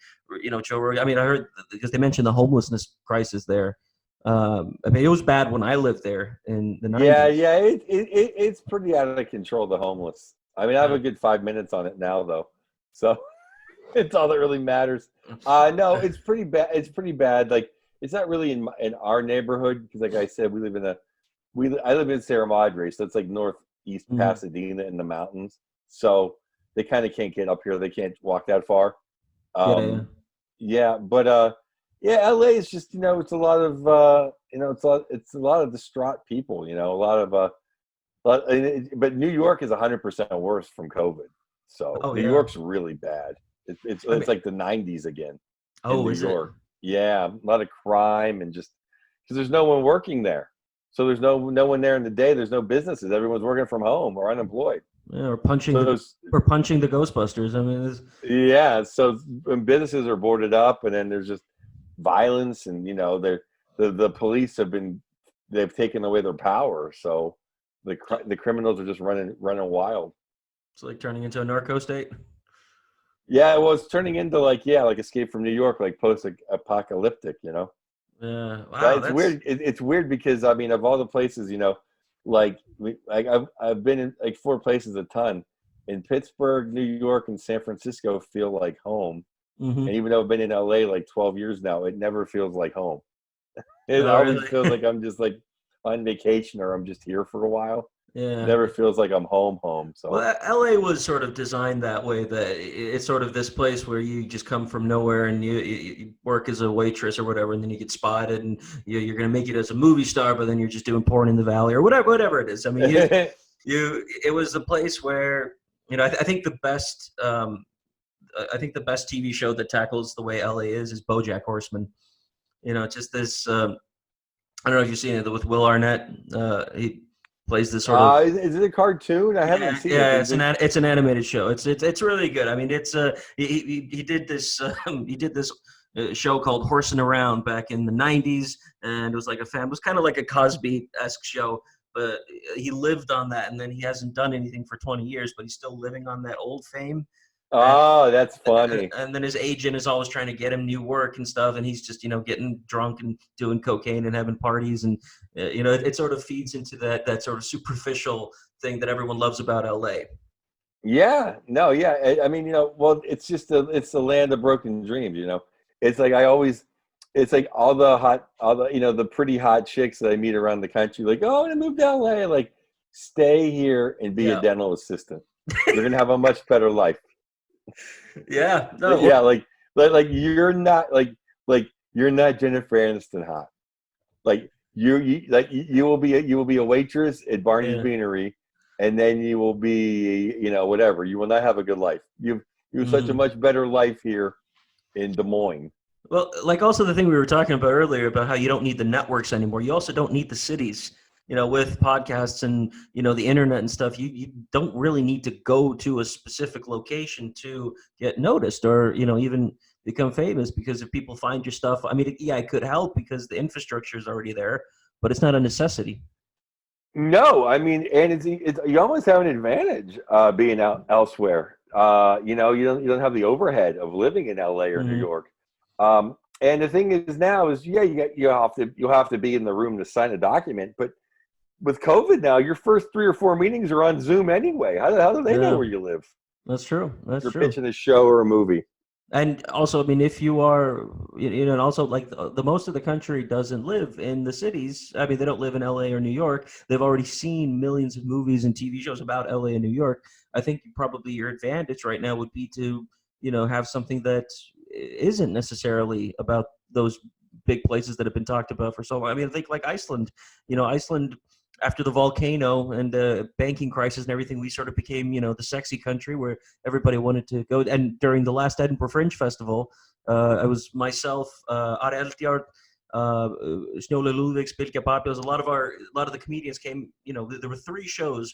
Joe Rogan. I mean, I heard because they mentioned the homelessness crisis there. I mean, it was bad when I lived there in the 90s. Yeah, it's pretty out of control, the homeless. I mean, I have a good 5 minutes on it now, though, so it's all that really matters. No, it's pretty bad. It's pretty bad. Like, it's not really in our neighborhood because, like I said, I live in Sierra Madre, so it's like northeast Pasadena in the mountains. So they kind of can't get up here. They can't walk that far. But LA is just it's a lot of it's a lot of distraught people. But New York is 100% worse from COVID. So New York's really bad. It's like the 90s again. Oh, in New York. Yeah, a lot of crime and just because there's no one working there. So there's no one there in the day. There's no businesses. Everyone's working from home or unemployed. Yeah, or punching the Ghostbusters. I mean, So when businesses are boarded up, and then there's just violence, and the police they've taken away their power. So the criminals are just running wild. It's like turning into a narco state. Yeah, it was turning into like Escape from New York, like post-apocalyptic. Yeah, wow. It's weird. It's weird because I mean, of all the places, I've been in like 4 places a ton. In Pittsburgh, New York, and San Francisco feel like home. Mm-hmm. And even though I've been in LA like 12 years now, it never feels like home. It always feels like I'm just like on vacation or I'm just here for a while. Yeah. It never feels like I'm home. So LA was sort of designed that way, that it's sort of this place where you just come from nowhere and you work as a waitress or whatever, and then you get spotted and you're going to make it as a movie star, but then you're just doing porn in the valley or whatever it is. I mean, it was a place where, I think the best TV show that tackles the way LA is Bojack Horseman. Just this, I don't know if you've seen it with Will Arnett. He plays this sort of. Is it a cartoon? I haven't seen it. Yeah, it's an animated show. It's really good. I mean, it's he did this show called Horsing Around back in the 90s, and it was like it was kind of like a Cosby-esque show, but he lived on that, and then he hasn't done anything for 20 years, but he's still living on that old fame. Oh, that's funny. And then his agent is always trying to get him new work and stuff, and he's just getting drunk and doing cocaine and having parties, and it sort of feeds into that sort of superficial thing that everyone loves about LA. Yeah, no, yeah. I mean, well, it's just it's the land of broken dreams. It's like it's like all the pretty hot chicks that I meet around the country, like, oh, I moved to LA, like, stay here and be a dental assistant. You're gonna have a much better life. Yeah, no. Yeah, like you're not you're not Jennifer Aniston hot. Like you will be a waitress at Barney's Beanery, and then you will be, whatever. You will not have a good life. You have such a much better life here in Des Moines. Well, like also the thing we were talking about earlier about how you don't need the networks anymore. You also don't need the cities, with podcasts and, the internet and stuff. You don't really need to go to a specific location to get noticed or, even become famous, because if people find your stuff, I mean, yeah, it could help because the infrastructure is already there, but it's not a necessity. No, I mean, and it's you almost have an advantage being out elsewhere. You don't have the overhead of living in LA or New York. And the thing is now is, yeah, you'll have to be in the room to sign a document. But with COVID now, your first 3 or 4 meetings are on Zoom anyway. How do they know where you live? That's true. You're pitching a show or a movie. And also, I mean, if you are, and also like the most of the country doesn't live in the cities. I mean, they don't live in LA or New York. They've already seen millions of movies and TV shows about LA and New York. I think probably your advantage right now would be to, have something that isn't necessarily about those big places that have been talked about for so long. I mean, I think like Iceland, Iceland, after the volcano and the banking crisis and everything, we sort of became, the sexy country where everybody wanted to go. And during the last Edinburgh Fringe Festival, I was myself, Ari Eldjárn, Snjóla Lúðvíks, Bylgja Pappi. A lot of the comedians came. There were 3 shows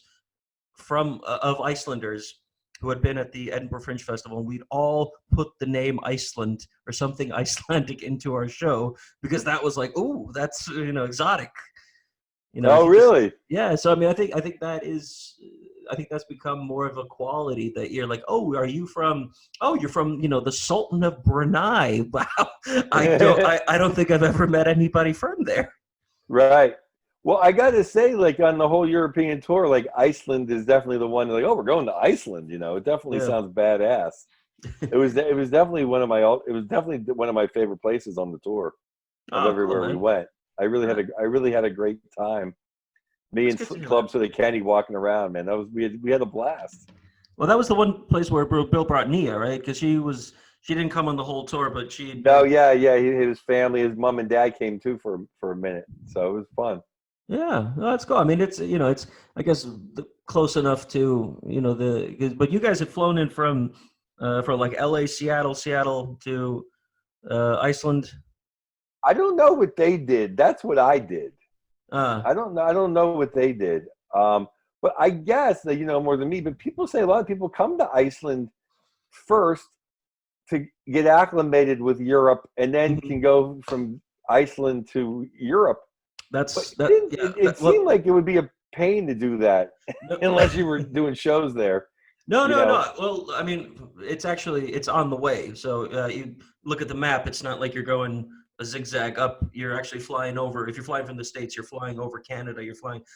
of Icelanders who had been at the Edinburgh Fringe Festival, and we'd all put the name Iceland or something Icelandic into our show because that was like, oh, that's exotic. Really? Yeah. So I mean, I think that's become more of a quality that you're like, oh, are you from? Oh, you're from the Sultan of Brunei. Wow. I don't think I've ever met anybody from there. Right. Well, I got to say, like on the whole European tour, like Iceland is definitely the one. Like, oh, we're going to Iceland. It definitely sounds badass. It was definitely one of my favorite places on the tour of everywhere we went. I really had a great time. Me and Club City Kenny walking around, man. We had a blast. Well, that was the one place where Bill brought Nia, right? Because she didn't come on the whole tour, but she. No, yeah. His family, his mom and dad came too for a minute, so it was fun. Yeah, no, that's cool. I mean, it's it's I guess close enough to but you guys had flown in from like LA, Seattle to Iceland. I don't know what they did. That's what I did. I don't know what they did. But I guess that more than me. But people say a lot of people come to Iceland first to get acclimated with Europe, and then can go from Iceland to Europe. It seemed like it would be a pain to do that unless you were doing shows there. No. Well, I mean, it's on the way. So you look at the map. It's not like you're going a zigzag up. You're actually flying over. If you're flying from the States, you're flying over Canada.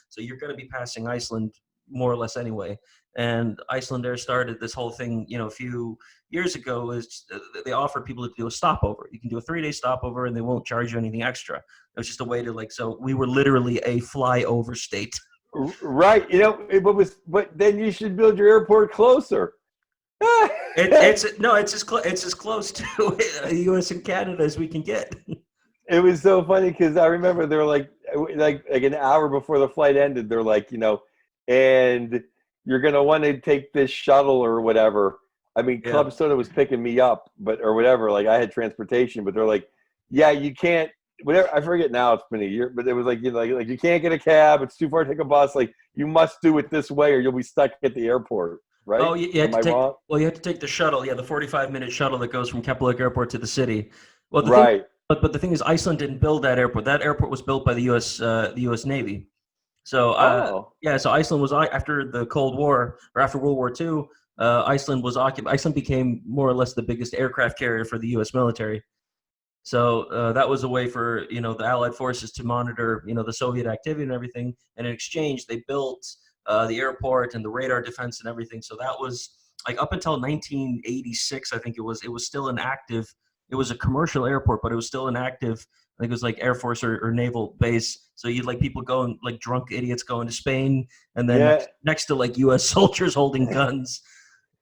So you're going to be passing Iceland more or less anyway. And Icelandair started this whole thing, a few years ago. Is they offered people to do a stopover. You can do a 3-day stopover, and they won't charge you anything extra. It was just a way to so we were literally a flyover state. Right. But then you should build your airport closer. It's as close to the U.S. and Canada as we can get. It was so funny because I remember they were like an hour before the flight ended. They're like, and you're gonna want to take this shuttle or whatever. I mean, Club Soda was picking me up, or whatever. Like I had transportation, but they're like, yeah, you can't. Whatever. I forget now. It's been a year, but it was like like you can't get a cab. It's too far to take a bus. Like you must do it this way, or you'll be stuck at the airport. Right? Oh, you had to take the shuttle. Yeah, the 45-minute shuttle that goes from Keflavik Airport to the city. Well, but the thing is, Iceland didn't build that airport. That airport was built by the U.S. Navy. So so Iceland was after the Cold War or after World War II. Iceland was occupied. Iceland became more or less the biggest aircraft carrier for the U.S. military. So that was a way for the Allied forces to monitor the Soviet activity and everything. And in exchange, they built the airport and the radar defense and everything. So that was like up until 1986, I think it was still an active. It was a commercial airport, but it was still an active. I think it was like Air Force or naval base. So you'd like people going, like drunk idiots going to Spain, and then next to like U.S. soldiers holding guns.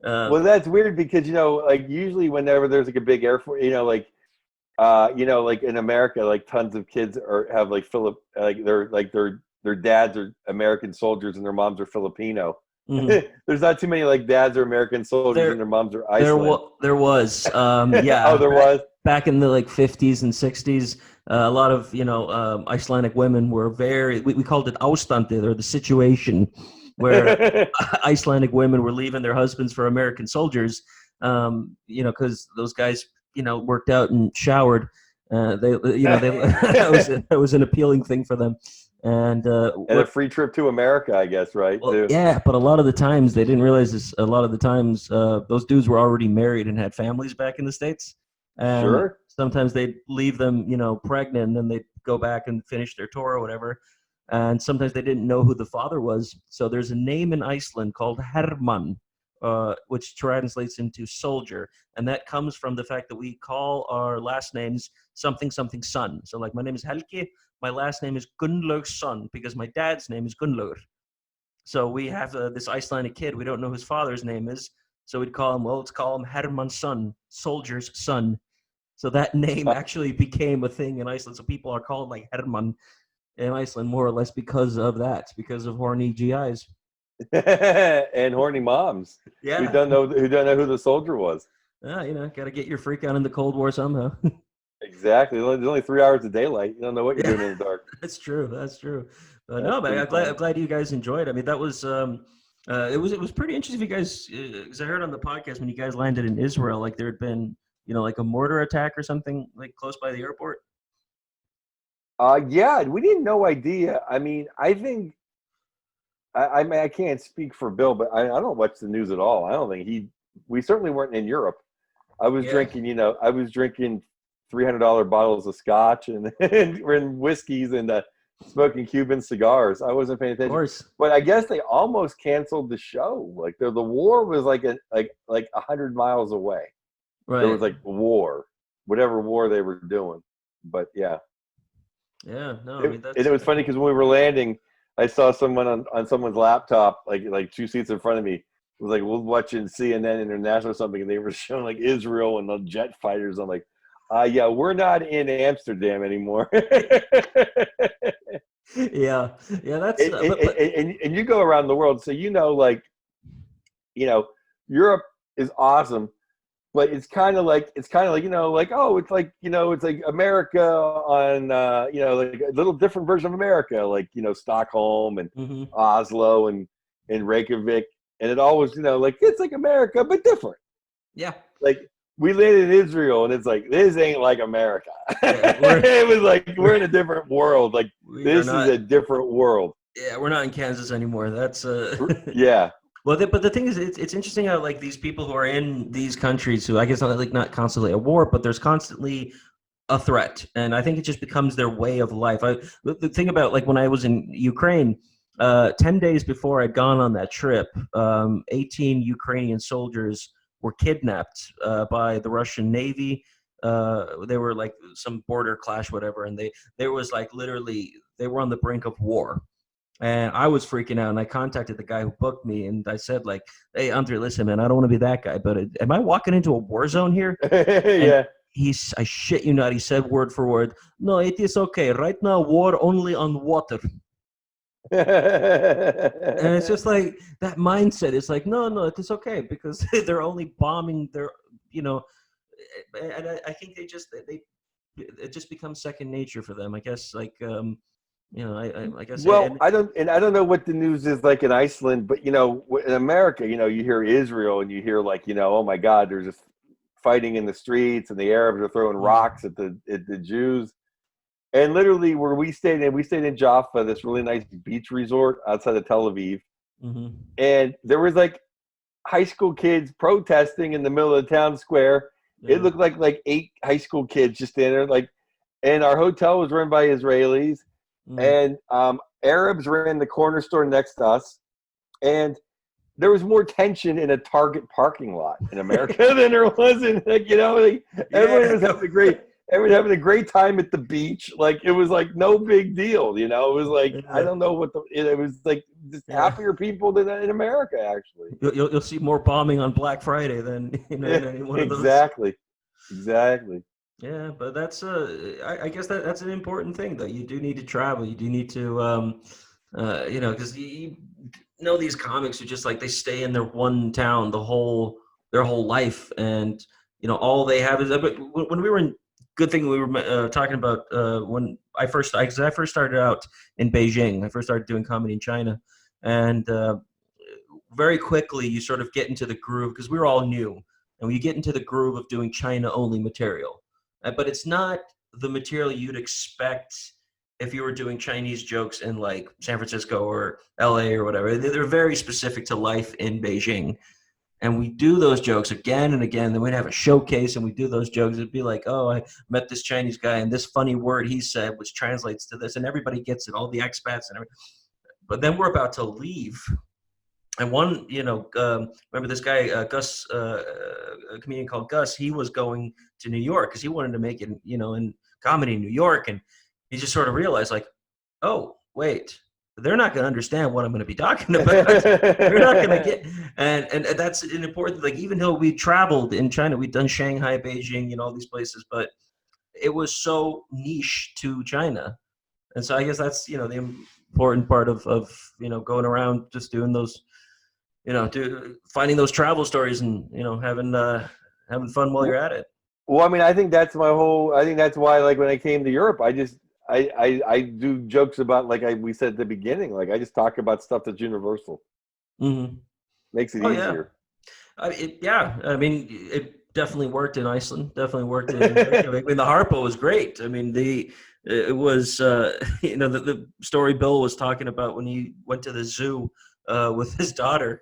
Well, that's weird because like usually whenever there's like a big Air Force, like in America, like tons of kids have like they're their dads are American soldiers and their moms are Filipino. Mhm. There's not too many like dads are American soldiers and their moms are Iceland. There was, yeah. Oh, there was. Back in the like 50s and 60s, a lot of Icelandic women were we called it ástandið, or the situation, where Icelandic women were leaving their husbands for American soldiers, because those guys worked out and showered. That was an appealing thing for them. And a free trip to America, I guess, right? Well, yeah, but a lot of the times they didn't realize this. A lot of the times, those dudes were already married and had families back in the States. And Sure. sometimes they'd leave them, pregnant, and then they'd go back and finish their tour or whatever. And sometimes they didn't know who the father was. So there's a name in Iceland called Hermann, which translates into soldier. And that comes from the fact that we call our last names something son. So like my name is Helgi. My last name is Gunnlaug's son because my dad's name is Gunnlaugur. So we have this Icelandic kid. We don't know his father's name is. So we'd call him, let's call him Hermann's son, soldier's son. So that name actually became a thing in Iceland. So people are called like Hermann in Iceland more or less because of that, because of horny GIs. And horny moms. Yeah. Who don't know who the soldier was. Got to get your freak out in the Cold War somehow. Exactly. There's only 3 hours of daylight. You don't know what you're doing in the dark. That's true. But no, but I'm glad you guys enjoyed it. I mean, that was it was pretty interesting. If you guys, because I heard on the podcast when you guys landed in Israel, like there had been like a mortar attack or something like close by the airport. Yeah, we didn't no idea. I mean, I think I can't speak for Bill, but I don't watch the news at all. I don't think we certainly weren't in Europe. I was drinking $300 bottles of scotch and whiskeys and smoking Cuban cigars. I wasn't paying attention. Of course. But I guess they almost canceled the show. Like the war was like 100 miles away. Right. There was like war, whatever war they were doing. But yeah. Yeah. No. It was funny because when we were landing, I saw someone on someone's laptop, like 2 seats in front of me. It was like we're watching CNN International or something, and they were showing like Israel and the jet fighters. I'm like, yeah, we're not in Amsterdam anymore. yeah, that's and you go around the world, so Europe is awesome, but it's kind of like it's like America on like a little different version of America, like Stockholm and Oslo and Reykjavík, and it always it's like America but different. Yeah, like. We landed in Israel, and it's like, this ain't like America. Yeah, it was like, we're in a different world. Like, this is a different world. Yeah, we're not in Kansas anymore. That's yeah. Well, but the thing is, it's interesting how like these people who are in these countries, who I guess like not constantly at war, but there's constantly a threat, and I think it just becomes their way of life. The thing about like when I was in Ukraine, 10 days before I'd gone on that trip, 18 Ukrainian soldiers were kidnapped by the Russian Navy. They were like some border clash, whatever, and they was like literally they were on the brink of war. And I was freaking out, and I contacted the guy who booked me, and I said like, "Hey, Andre, listen, man, I don't want to be that guy, but am I walking into a war zone here?" Yeah. I shit you not, he said word for word, "No, it is okay. Right now, war only on water." And it's just like that mindset. It's like, no, it is okay because they're only bombing their, and I think it just becomes second nature for them. I guess like, I guess. Well, I don't know what the news is like in Iceland, but in America, you hear Israel and you hear like, oh my God, there's just fighting in the streets and the Arabs are throwing rocks at the Jews. And literally where we stayed in Jaffa, this really nice beach resort outside of Tel Aviv. Mm-hmm. And there was like high school kids protesting in the middle of the town square. Yeah. It looked like 8 high school kids just standing there. Like, and our hotel was run by Israelis. Mm-hmm. And Arabs ran the corner store next to us. And there was more tension in a Target parking lot in America than there was in everyone was having a great time at the beach. Like it was like no big deal, it was like I don't know what it was like just happier people than in America actually. You'll see more bombing on Black Friday than any one of those. Exactly. Yeah, but that's I guess that's an important thing though. You do need to travel. You do need to Because you know these comics are just like they stay in their one town their whole life, and all they have is. But when we were in, good thing we were talking about when I first started out in Beijing. I first started doing comedy in China, and very quickly you sort of get into the groove because we were all new, and you get into the groove of doing China only material, but it's not the material you'd expect if you were doing Chinese jokes in like San Francisco or LA or whatever. They're very specific to life in Beijing. And we do those jokes again and again. Then we'd have a showcase and we do those jokes. It'd be like, oh, I met this Chinese guy and this funny word he said, which translates to this. And everybody gets it, all the expats and everything. But then we're about to leave. And one, remember this guy, Gus, a comedian called Gus, he was going to New York because he wanted to make it, in comedy in New York. And he just sort of realized like, oh, wait, they're not going to understand what I'm going to be talking about. They're not going to get, and that's an important, like, even though we traveled in China, we'd done Shanghai, Beijing, all these places, but it was so niche to China. And so I guess that's, the important part of going around just doing those, finding those travel stories and, having fun while you're at it. Well, I mean, I think that's why, like, when I came to Europe, I do jokes about, like we said at the beginning, like I just talk about stuff that's universal. Mm-hmm. Makes it easier. Yeah. I mean, it definitely worked in Iceland. Definitely worked in Reykjavík. I mean, the Harpo was great. I mean, it was, the story Bill was talking about when he went to the zoo with his daughter.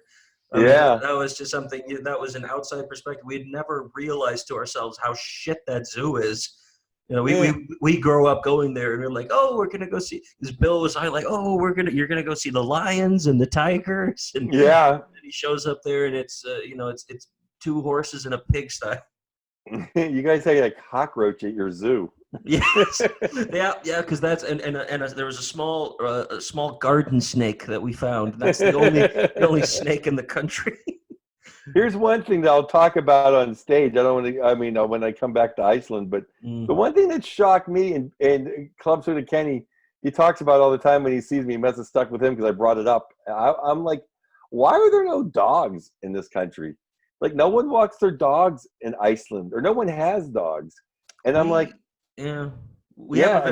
I mean, that was just something, that was an outside perspective. We'd never realized to ourselves how shit that zoo is. We grow up going there and we're like, oh, we're gonna go see. Because Bill was like, oh, you're gonna go see the lions and the tigers, and and he shows up there and it's it's 2 horses and a pigsty. You guys say a cockroach at your zoo? Yes, yeah, because that's and there was a small garden snake that we found. That's the only snake in the country. Here's one thing that I'll talk about on stage. I don't want to. I mean, when I come back to Iceland, but the one thing that shocked me and Clubs with Kenny, he talks about all the time when he sees me. He must have stuck with him because I brought it up. I'm like, why are there no dogs in this country? Like, no one walks their dogs in Iceland, or no one has dogs. And I'm like, yeah, but we have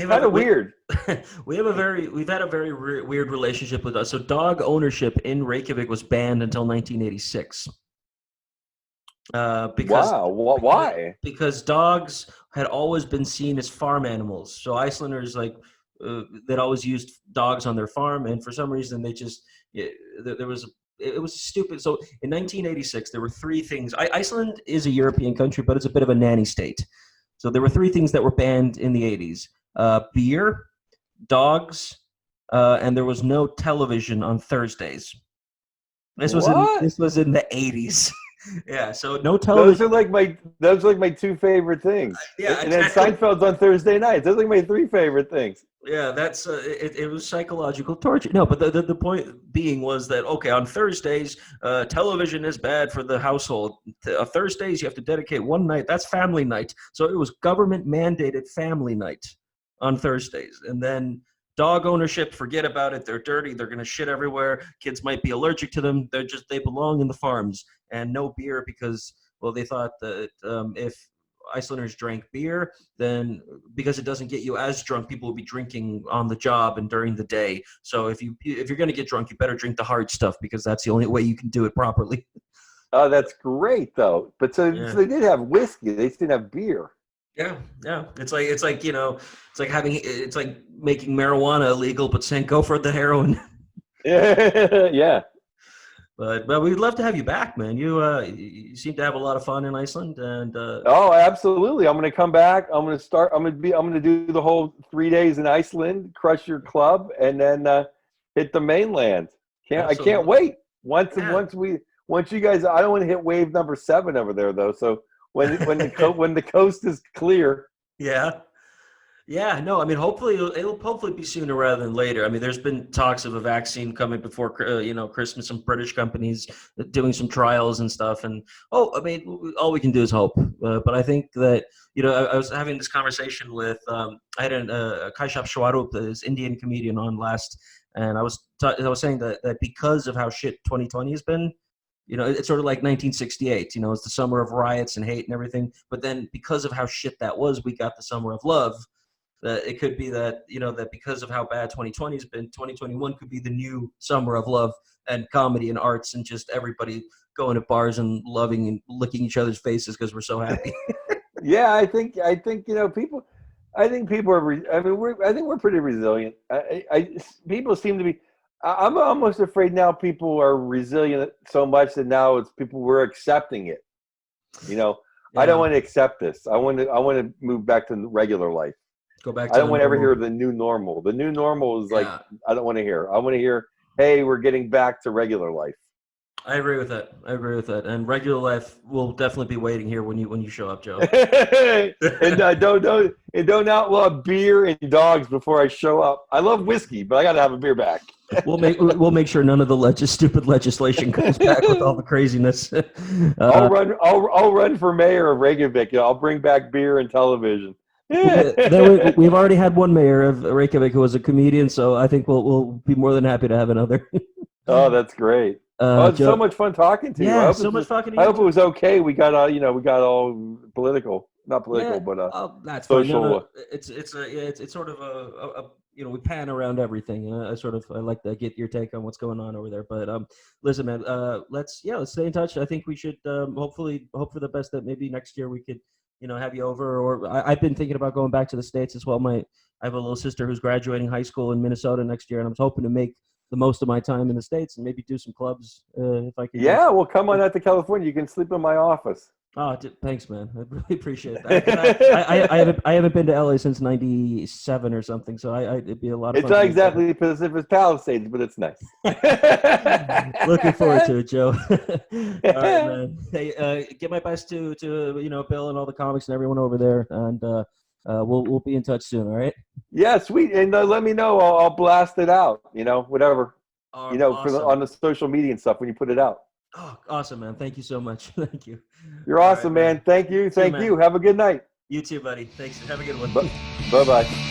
kind of weird. We've had a very weird relationship with us. So dog ownership in Reykjavík was banned until 1986. Why? Because dogs had always been seen as farm animals. So Icelanders they'd always used dogs on their farm, and for some reason they just it was stupid. So in 1986 there were 3 things. Iceland is a European country, but it's a bit of a nanny state. So there were 3 things that were banned in the 80s: beer, dogs, and there was no television on Thursdays. This was in the 80s. Yeah, so no television. Those are like my 2 favorite things. And then Seinfeld's on Thursday nights. Those are like my 3 favorite things. Yeah, that's it was psychological torture. No, but the point being was that, okay, on Thursdays, television is bad for the household. Thursdays you have to dedicate one night. That's family night. So it was government mandated family night on Thursdays. And then dog ownership, forget about it. They're dirty. They're going to shit everywhere. Kids might be allergic to them. They belong in the farms. And no beer because, well, they thought that if Icelanders drank beer, then because it doesn't get you as drunk, people will be drinking on the job and during the day. So if you're going to get drunk, you better drink the hard stuff because that's the only way you can do it properly. Oh, that's great though. But so they did have whiskey. They didn't have beer. Yeah. It's like it's like making marijuana illegal, but saying go for the heroin. Yeah. But we'd love to have you back, man. You seem to have a lot of fun in Iceland, and oh, absolutely. I'm going to come back. I'm going to do the whole 3 days in Iceland, crush your club, and then hit the mainland. I can't wait. Once you guys, I don't want to hit wave number 7 over there though. So when the coast is clear. Yeah. Yeah, no, I mean, hopefully it'll hopefully be sooner rather than later. I mean, there's been talks of a vaccine coming before Christmas. Some British companies doing some trials and stuff. And I mean, all we can do is hope. But I think that I was having this conversation with I had Kaishap Shwarup, this Indian comedian, on last, and I was saying that because of how shit 2020 has been. It's sort of like 1968. It's the summer of riots and hate and everything. But then, because of how shit that was, we got the summer of love. It could be that that because of how bad 2020 has been, 2021 could be the new summer of love and comedy and arts and just everybody going to bars and loving and licking each other's faces because we're so happy. Yeah, I think people. I think people are. I think we're pretty resilient. People seem to be. I'm almost afraid now people are resilient so much that now it's people we're accepting it. Yeah. I don't want to accept this. I want to move back to regular life. Go back to I don't want to ever hear the new normal. The new normal is like, I don't want to hear. I want to hear, hey, we're getting back to regular life. I agree with that. And regular life will definitely be waiting here when you show up, Joe. And don't outlaw beer and dogs before I show up. I love whiskey, but I got to have a beer back. We'll make sure none of the stupid legislation comes back with all the craziness. I'll run for mayor of Reykjavík. I'll bring back beer and television. We've already had one mayor of Reykjavík who was a comedian, so I think we'll be more than happy to have another. Oh, that's great. It's Joe, so much fun talking to you. Yeah, so much talking to you. I hope it was okay. We got all political, not political, but that's social. No. It's sort of a we pan around everything. I like to get your take on what's going on over there. But listen, man, let's stay in touch. I think we should hopefully hope for the best that maybe next year we could have you over. Or I've been thinking about going back to the States as well. I have a little sister who's graduating high school in Minnesota next year, and I'm hoping to make the most of my time in the States and maybe do some clubs if I can. Yeah, well, come on out to California. You can sleep in my office. Oh, thanks, man. I really appreciate that. I haven't been to LA since '97 or something, so it'd be a lot of fun. It's not exactly Pacific Palisades, but it's nice. Looking forward to it, Joe. All right, man. Hey, get my best to Bill and all the comics and everyone over there, and we'll be in touch soon. All right. Yeah, sweet. And let me know. I'll blast it out. Whatever. Awesome. On the social media and stuff when you put it out. Oh, awesome, man. Thank you so much. Thank you. You're awesome, man. Thank you. Thank you. Have a good night. You too, buddy. Thanks. Have a good one. Bye-bye.